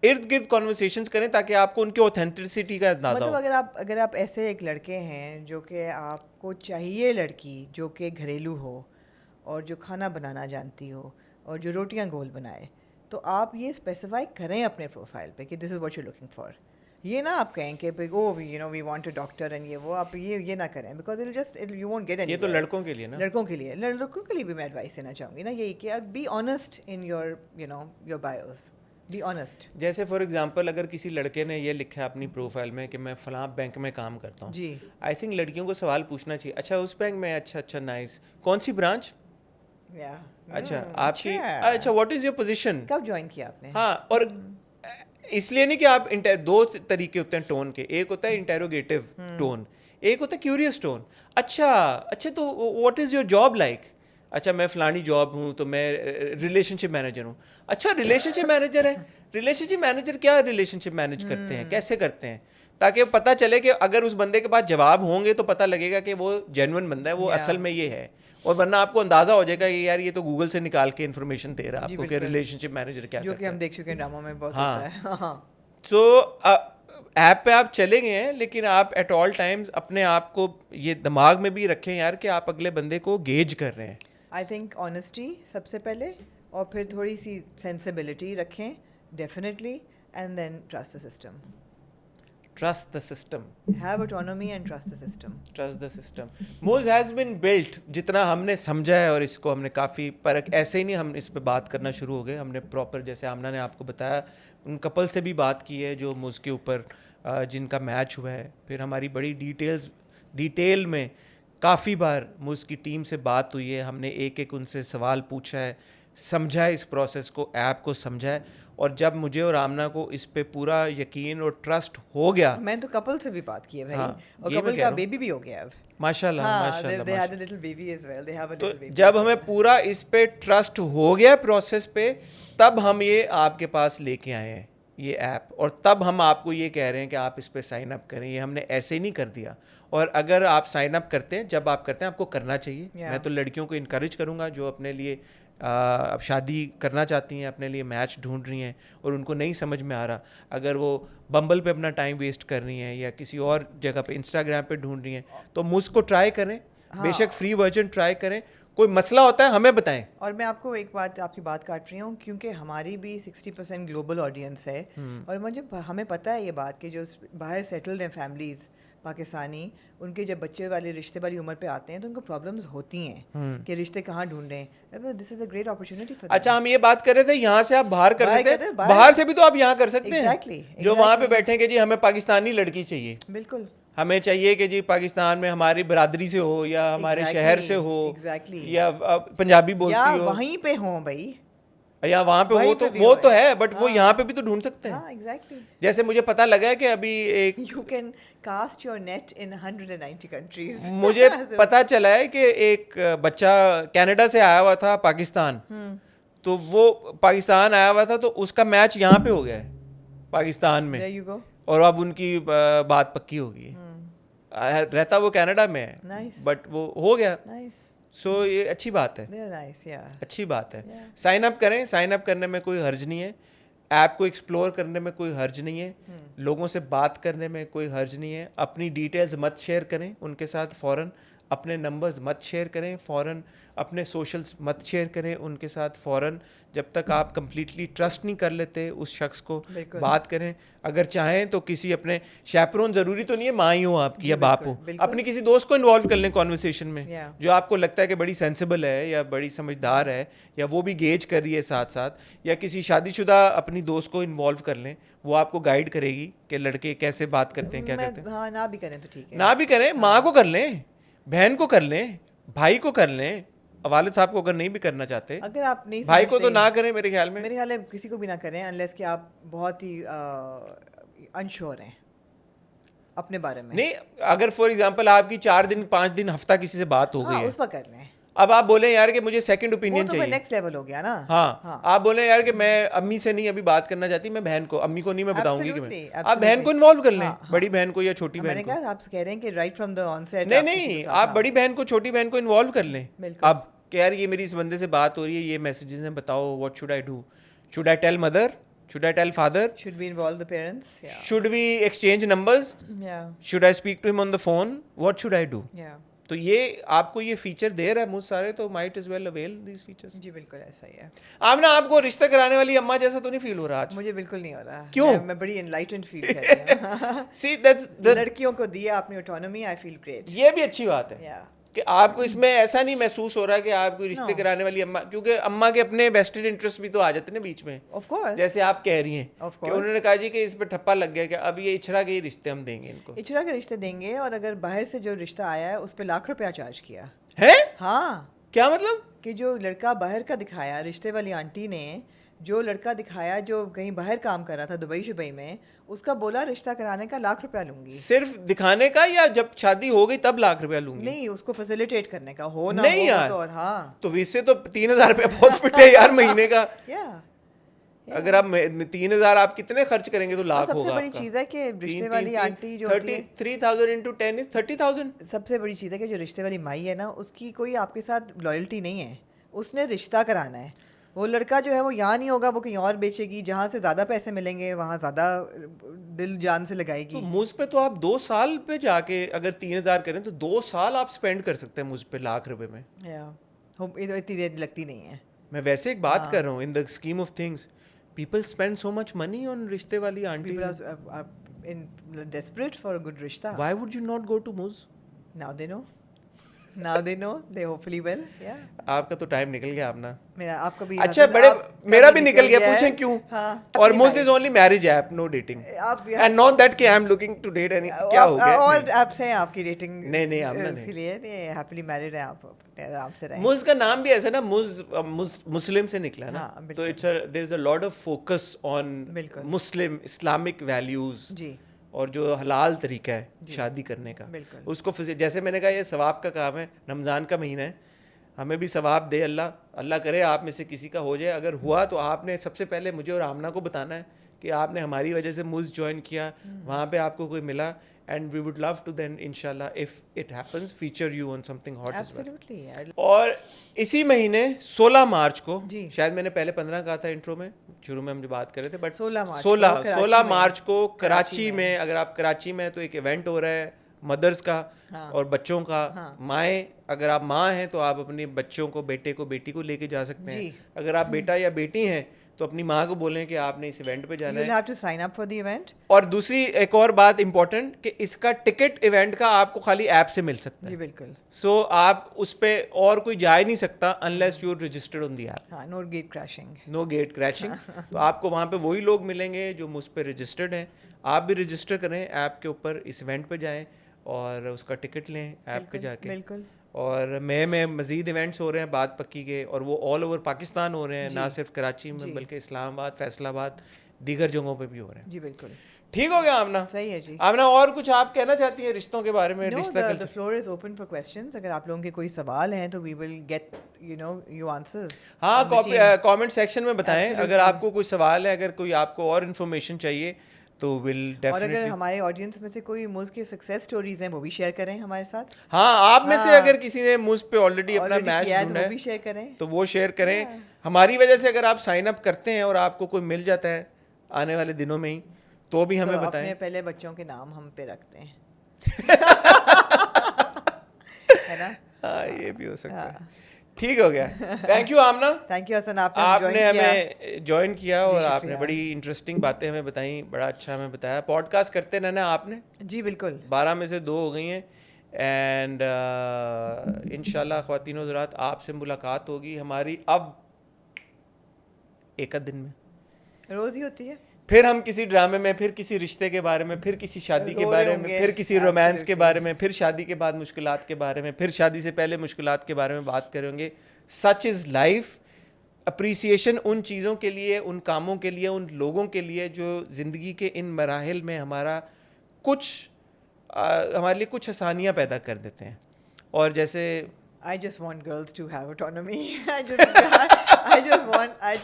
ارد گرد کانورسیشنز کریں, تاکہ آپ کو ان کی اوتھینٹسٹی کا اندازہ ہو.
مطلب اگر آپ ایسے ایک لڑکے ہیں جو کہ آپ کو چاہیے لڑکی جو کہ گھریلو ہو اور جو کھانا بنانا جانتی ہو اور جو روٹیاں گول بنائے, تو آپ یہ اسپیسیفائی کریں اپنے پروفائل پہ کہ this is what you looking for. یہ نہ آپ کہیں کہ you know we want a doctor and وہ آپ یہ نہ کریں, because just you won't get any.
یہ تو لڑکوں کے لیے نا,
لڑکوں کے لیے بھی میں ایڈوائس دینا چاہوں گی نا یہی کہ be honest in your you know your bios, be honest.
جیسے فار ایگزامپل اگر کسی لڑکے نے یہ لکھا ہے اپنی پروفائل میں کہ میں فلاں بینک میں کام کرتا ہوں,
جی
آئی تھنک لڑکیوں کو سوال پوچھنا چاہیے, اچھا اس بینک میں, اچھا نائس, کون سی برانچ, اچھا آپ کی, اچھا واٹ از یور پوزیشن,
کب جوائن کیا آپ نے.
ہاں, اور اس لیے نہیں کہ آپ دو طریقے ہوتے ہیں ٹون کے, ایک ہوتا ہے انٹیروگیٹو ٹون, ایک ہوتا ہے کیوریس ٹون. اچھا تو what is your job like, اچھا میں فلانی جاب ہوں تو میں ریلیشن شپ مینیجر ہوں. اچھا ریلیشن شپ مینیجر ہے, ریلیشن شپ مینیجر کیا ریلیشن شپ مینیج کرتے ہیں, کیسے کرتے ہیں, تاکہ پتہ چلے کہ اگر اس بندے کے پاس جواب ہوں گے تو پتہ لگے گا کہ وہ جینوئن بندہ ہے, وہ اصل میں یہ ہے. اور ورنہ آپ کو اندازہ ہو جائے گا کہ یار یہ تو گوگل سے نکال کے انفارمیشن دے رہا ہے آپ کو کہ ریلیشن شپ مینیجر کیا
جو کہ ہم دیکھ چکے ہیں ڈراموں میں بہت ہوتا ہے.
سو ایپ پہ آپ چلے گئے ہیں, لیکن آپ ایٹ آل ٹائمز اپنے آپ کو یہ دماغ میں بھی رکھیں یار کہ آپ اگلے بندے کو گیج کر رہے ہیں.
آئی تھنک آنیسٹی سب سے پہلے, اور پھر تھوڑی سی سینسیبلٹی رکھیں definitely, and then trust the system.
Trust the system.
Have autonomy and trust the system.
Trust the system. Moz has been built, جتنا ہم نے سمجھا ہے, اور اس کو ہم نے کافی ایسے ہی نہیں ہم اس پہ بات کرنا شروع ہو گئے, ہم نے پراپر جیسے آمنہ نے آپ کو بتایا ان کپل سے بھی بات کی ہے جو موز کے اوپر جن کا میچ ہوا ہے. پھر ہماری بڑی ڈیٹیل میں کافی بار موز کی ٹیم سے بات ہوئی ہے, ہم نے ایک ان سے سوال پوچھا ہے, سمجھا ہے اس پروسیس کو, ایپ کو سمجھا ہے. اور جب مجھے اور آمنہ کو اس پہ پورا یقین اور ٹرسٹ ہو گیا,
میں تو کپل سے بھی بات کی ہے بھائی, اور کپل کا بیبی بھی ہو گیا اب
ماشاء اللہ.
تو
جب ہمیں پورا اس پہ ٹرسٹ ہو گیا پروسیس پہ, تب ہم یہ آپ کے پاس لے کے آئے ہیں یہ ایپ, اور تب ہم آپ کو یہ کہہ رہے ہیں کہ آپ اس پہ سائن اپ کریں. یہ ہم نے ایسے ہی نہیں کر دیا, اور اگر آپ سائن اپ کرتے ہیں, جب آپ کرتے ہیں آپ کو کرنا چاہیے. میں تو لڑکیوں کو انکریج کروں گا جو اپنے لیے اب شادی کرنا چاہتی ہیں, اپنے لیے میچ ڈھونڈ رہی ہیں اور ان کو نہیں سمجھ میں آ رہا, اگر وہ بمبل پہ اپنا ٹائم ویسٹ کر رہی ہیں یا کسی اور جگہ پہ انسٹاگرام پہ ڈھونڈ رہی ہیں, تو مجھ کو ٹرائی کریں, بے شک فری ورژن ٹرائی کریں. کوئی مسئلہ ہوتا ہے ہمیں بتائیں.
اور میں آپ کو ایک بات, آپ کی بات کاٹ رہی ہوں, کیونکہ ہماری بھی 60% گلوبل آڈینس ہے, اور مجھے ہمیں پتہ ہے یہ بات کہ جو باہر سیٹلڈ ہیں فیملیز پاکستانی, ان کے جب بچے والے رشتے والی عمر پہ آتے ہیں تو ان کو پرابلمز ہوتی ہیں کہ رشتے کہاں ڈھونڈیں. دس is a great opportunity for.
اچھا ہم یہ بات کر رہے تھے یہاں سے آپ باہر کر سکتے ہیں, باہر سے بھی تو آپ یہاں کر سکتے ہیں, جو وہاں پہ بیٹھے کہ جی ہمیں پاکستانی لڑکی چاہیے.
بالکل,
ہمیں چاہیے کہ جی پاکستان میں ہماری برادری سے ہو یا ہمارے شہر سے ہو یا پنجابی بولتی ہو,
وہیں پہ ہوں بھائی,
یا وہاں پہ وہ تو ہے, بٹ وہ یہاں پہ بھی تو ڈھونڈ سکتے ہیں. جیسے مجھے پتہ لگا ہے کہ ابھی ایک
you can cast your net in 190 countries.
مجھے پتہ چلا ہے کہ ایک بچہ کینیڈا سے آیا ہوا تھا پاکستان, تو وہ پاکستان آیا ہوا تھا تو اس کا میچ یہاں پہ ہو گیا ہے پاکستان میں, اور اب ان کی بات پکی ہو گئی. رہتا وہ کینیڈا میں ہے, بٹ وہ ہو گیا. سو یہ اچھی بات ہے, اچھی بات ہے. سائن اپ کریں, سائن اپ کرنے میں کوئی حرج نہیں ہے, ایپ کو ایکسپلور کرنے میں کوئی حرج نہیں ہے, لوگوں سے بات کرنے میں کوئی حرج نہیں ہے. اپنی ڈیٹیلز مت شیئر کریں ان کے ساتھ فوراً, اپنے نمبرز مت شیئر کریں فوراً, اپنے سوشلز مت شیئر کریں ان کے ساتھ فوراً, جب تک آپ کمپلیٹلی ٹرسٹ نہیں کر لیتے اس شخص کو. بات کریں, اگر چاہیں تو کسی اپنے شیپرون, ضروری تو نہیں ہے ماں ہی ہو آپ کی یا باپ ہو, اپنی کسی دوست کو انوالو کر لیں کانورسیشن میں, جو آپ کو لگتا ہے کہ بڑی سینسیبل ہے یا بڑی سمجھدار ہے یا وہ بھی گیج کر رہی ہے ساتھ ساتھ, یا کسی شادی شدہ اپنی دوست کو انوالو کر لیں, وہ آپ کو گائیڈ کرے گی کہ لڑکے کیسے بات کرتے ہیں, کیا کرتے ہیں.
نہ بھی کریں تو ٹھیک ہے,
نہ بھی کریں, ماں کو کر لیں, بہن کو کر لیں, بھائی کو کر لیں, والد صاحب کو اگر نہیں بھی کرنا چاہتے,
اگر آپ نہیں
بھائی کو تو نہ کریں. میرے خیال میں
کسی کو بھی نہ کریں انلیس کہ آپ بہت ہی انشور ہیں اپنے بارے میں.
نہیں, اگر فار ایگزامپل آپ کی 4 دن 5 دن ہفتہ کسی سے بات ہو گئی ہے,
اس وقت کر لیں.
اب آپ بولیں یار کہ مجھے سیکنڈ
وہ
اوپینین
تو
چاہیے,
نیکسٹ لیول ہو گیا نا.
ہاں آپ بولیں یار کہ میں امی سے نہیں ابھی بات کرنا چاہتی, میں بہن کو, امی کو نہیں میں بتاؤں گی کہ میں, آپ بہن کو انوالو کر لیں, بڑی بہن کو یا چھوٹی
میں
بہن
نے
کو.
کہا آپ کہہ رہے ہیں کہ right from the onset.
نہیں, آپ بڑی بہن کو چھوٹی بہن کو انوالو کر لیں. اب کہ یار یہ میری اس بندے سے بات ہو رہی ہے, یہ میسیجز ہیں, بتاؤ what should I do, should I tell mother, should I tell father,
should we involve the parents? Yeah.
should we exchange numbers,
Yeah.
should I speak to him on the phone, what should I do?
Yeah.
تو یہ آپ کو یہ feature دے رہا ہے مجھ سارے, تو might as well avail these features.
جی بالکل ایسا ہی ہے.
آپ نا آپ کو رشتہ کرانے والی اماں جیسا تو نہیں فیل ہو رہا آج؟
مجھے بالکل نہیں ہو رہا.
کیوں؟
میں بڑی انلائٹنڈ فیل کر رہی ہوں.
See, that's the,
لڑکیوں کو دیا آپ نے اوٹونومی, آئی فیل گریٹ.
یہ بھی اچھی بات ہے
Yeah.
کہ آپ کو اس میں ایسا نہیں محسوس ہو رہا کہ آپ کوئی رشتے کرانے والی اماں, کیونکہ اماں کے اپنے ویسٹڈ انٹرسٹ بھی تو آ جاتے ہیں نا بیچ میں.
Of course.
جیسے آپ کہہ رہی ہیں
Of
کہ
course.
انہوں نے کہا جی کہ اس پہ ٹھپا لگ گیا کہ اب یہ اچھرا کے رشتے ہم دیں گے ان کو.
اچھرا کے رشتے دیں گے, اور اگر باہر سے جو رشتہ آیا ہے اس پہ ₹1,00,000 چارج کیا
ہے.
ہاں,
کیا مطلب؟
کہ جو لڑکا باہر کا دکھایا, رشتے والی آنٹی نے جو لڑکا دکھایا جو کہیں باہر کام کر رہا تھا دبئی شبئی میں, اس کا بولا رشتہ کرانے کا ₹1,00,000 لوں گی.
صرف دکھانے کا یا جب شادی ہو گئی تب ₹1,00,000 لوں گی؟
نہیں, اس کو فیسیلیٹیٹ کرنے کا, ہو نہ
نہیں
ہو
یار.
تو. اور ہاں
تو اس سے تو ₹3,000 بہت فٹ ہے یار مہینے کا. اگر آپ 3,000 آپ کتنے خرچ کریں گے تو لاکھ ہوگا.
سب سے بڑی چیز ہے کہ رشتے والی آنٹی جو ہوتی ہے,
3,000 into 10 is 30,000.
سب سے بڑی چیز ہے کہ جو رشتے والی مائی ہے نا, اس کی کوئی آپ کے ساتھ لائلٹی نہیں ہے, اس نے رشتہ کرانا ہے. وہ لڑکا جو ہے وہ یہاں نہیں ہوگا, وہ کہیں اور بیچے گی, جہاں سے زیادہ پیسے ملیں گے وہاں زیادہ دل جان سے لگائے گی.
مجھ پہ تو آپ 2 سال پہ جا کے اگر 3,000 کریں تو 2 سال آپ اسپینڈ کر سکتے ہیں مجھ پہ ₹1,00,000 میں.
اتنی دیر لگتی نہیں ہے.
میں ویسے ایک بات کر رہا ہوں, in the scheme of things people spend so much money on رشتے والی aunty.
People are desperate for a good رشتہ.
Why would you not go to Muz?
Now they know. Now they know. They hopefully will. Yeah.
آپ کا تو time نکل گیا اپنا.
میرا آپ کا بھی.
اچھا بڑے میرا بھی نکل گیا, پوچھیں کیوں؟ اور Muz is only marriage app, no dating. And not that کہ I am looking to date any. کیا ہو گیا؟
اور ایپس ہیں آپ کی ڈیٹنگ.
نہیں آپ
اس لیے ہیپیلی میرڈ ہیں آپ, آرام سے رہیں.
Muz کا نام بھی ایسا نا, مسلم سے نکلا نا, تو it's there is a lot of focus on Muslim Islamic values.
جی.
اور جو حلال طریقہ ہے شادی کرنے کا, اس کو جیسے میں نے کہا یہ ثواب کا کام ہے, رمضان کا مہینہ ہے, ہمیں بھی ثواب دے اللہ. اللہ کرے آپ میں سے کسی کا ہو جائے, اگر ہوا تو آپ نے سب سے پہلے مجھے اور آمنہ کو بتانا ہے کہ آپ نے ہماری وجہ سے Muz جوائن کیا, وہاں پہ آپ کو کوئی ملا, and we would love to then inshallah if it happens feature you on something hot as well.
Absolutely.
اور اسی مہینے 16 مارچ کو, شاید میں نے پہلے 15 کہا تھا انٹرو میں, شروع میں ہم جو بات کر رہے تھے, بٹ 16 مارچ کو کراچی میں, اگر آپ کراچی میں تو ایک ایونٹ ہو رہا ہے مدرس کا اور بچوں کا. مائیں, اگر آپ ماں ہیں تو آپ اپنے بچوں کو, بیٹے کو, بیٹی کو لے کے جا سکتے ہیں. اگر آپ بیٹا یا بیٹی ہیں تو اپنی ماں کو بولیں کہ آپ نے اس ایونٹ پہ جانا ہے.
You'll have to sign up for the event.
اور دوسری ایک اور بات امپورٹنٹ کہ اس کا ٹکٹ ایونٹ کا آپ کو خالی ایپ سے مل سکتا ہے.
جی بالکل.
سو آپ اس پہ اور کوئی جا ہی نہیں سکتا unless you are registered on the app.
ہاں, no gate crashing.
No gate crashing. تو آپ کو وہاں پہ وہی لوگ ملیں گے جو مجھ پہ رجسٹرڈ ہیں. آپ بھی رجسٹر کریں ایپ کے اوپر, اس ایونٹ پہ جائیں اور اس کا ٹکٹ لیں ایپ پہ جا کے.
بالکل.
اور میں مزید ایونٹس ہو رہے ہیں بات پکی کے, اور وہ آل اوور پاکستان ہو رہے ہیں, نہ صرف کراچی میں بلکہ اسلام آباد, فیصل آباد, دیگر جگہوں پہ بھی ہو رہے ہیں.
جی بالکل.
ٹھیک ہو گیا آمنہ؟
صحیح ہے جی.
آمنہ اور کچھ آپ کہنا چاہتی ہیں رشتوں کے بارے میں؟ رشتہ
the floor is open for questions. اگر آپ لوگوں کے کوئی سوال ہیں تو we will get you answers.
ہاں, کامنٹ سیکشن میں بتائیں اگر آپ کو کوئی سوال ہے, اگر کوئی آپ کو اور انفارمیشن چاہیے تو ول ڈیفینیٹلی.
اور اگر ہمارے آڈینس میں سے کوئی Muz کے سکسیس سٹوریز ہیں وہ بھی شیئر کریں ہمارے ساتھ.
ہاں, آپ میں سے اگر کسی نے Muz پہ آلریڈی اپنا میچ ڈھونڈا
وہ
ہے
بھی شیئر کریں,
تو وہ شیئر کریں. ہماری وجہ سے اگر آپ سائن اپ کرتے ہیں اور آپ کو کوئی مل جاتا ہے آنے والے دنوں میں ہی تو بھی ہمیں بتائیں.
اپنے پہلے بچوں کے نام ہم پہ رکھتے ہیں, ہے نا؟
ہاں, یہ بھی ہو سکتا ہے. ٹھیک ہو گیا. Thank you Amna.
Thank you Hasan, آپ
نے ہمیں جوائن کیا اور آپ نے بڑی انٹرسٹنگ باتیں ہمیں بتائیں, بڑا اچھا ہمیں بتایا. پوڈ کاسٹ کرتے رہنا آپ نے.
جی بالکل.
12 میں سے 2 ہو گئی ہیں, اینڈ انشاءاللہ خواتین و حضرات آپ سے ملاقات ہوگی ہماری اب ایک دن میں,
روز ہی ہوتی ہے.
پھر ہم کسی ڈرامے میں, پھر کسی رشتے کے بارے میں, پھر کسی شادی کے بارے میں, پھر کسی رومانس کے بارے میں, پھر شادی کے بعد مشکلات کے بارے میں, پھر شادی سے پہلے مشکلات کے بارے میں بات کریں گے. سچ از لائف. اپریسیشن ان چیزوں کے لیے, ان کاموں کے لیے, ان لوگوں کے لیے جو زندگی کے ان مراحل میں ہمارا کچھ ہمارے لیے کچھ آسانیاں پیدا کر دیتے ہیں. اور جیسے
I just want girls to have autonomy. I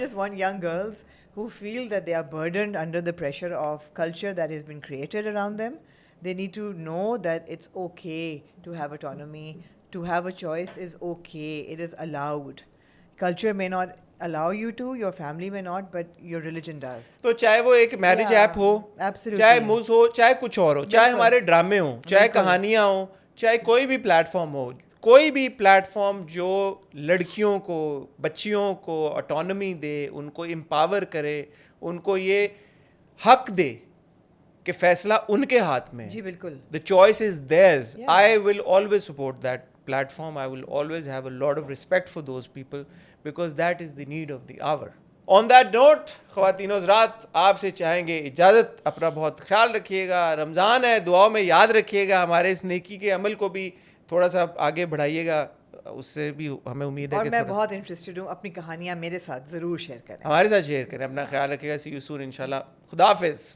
just want young girls who feel that they are burdened under the pressure of culture that has been created around them. They need to know that it's okay to have autonomy. To have a choice is okay. It is allowed. Culture may not allow you to, your family may not, but your religion does.
تو چاہے وہ ایک marriage app ہو,
Absolutely.
چاہے موز ہو, چاہے کچھ اور ہو, چاہے ہمارے ڈرامے ہوں, چاہے کہانیاں ہوں, چاہے کوئی بھی پلیٹ فارم ہو, کوئی بھی پلیٹ فارم جو لڑکیوں کو, بچیوں کو آٹونمی دے, ان کو امپاور کرے, ان کو یہ حق دے کہ فیصلہ ان کے ہاتھ میں.
جی بالکل.
The choice is theirs. I will always support that platform. I will always have a lot of respect for those people because that is the need of the hour. On that note, خواتین و حضرات, آپ سے چاہیں گے اجازت. اپنا بہت خیال رکھیے گا. رمضان ہے, دعاؤں میں یاد رکھیے گا. ہمارے اس نیکی کے عمل کو بھی تھوڑا سا آگے بڑھائیے گا, اس سے بھی ہمیں امید ہے
اور
کہ
میں بہت انٹرسٹڈ ہوں, اپنی کہانیاں میرے ساتھ ضرور شیئر کریں.
ہمارے ساتھ شیئر کریں. اپنا خیال رکھیے گا. سی یو سون انشاءاللہ. خدا حافظ.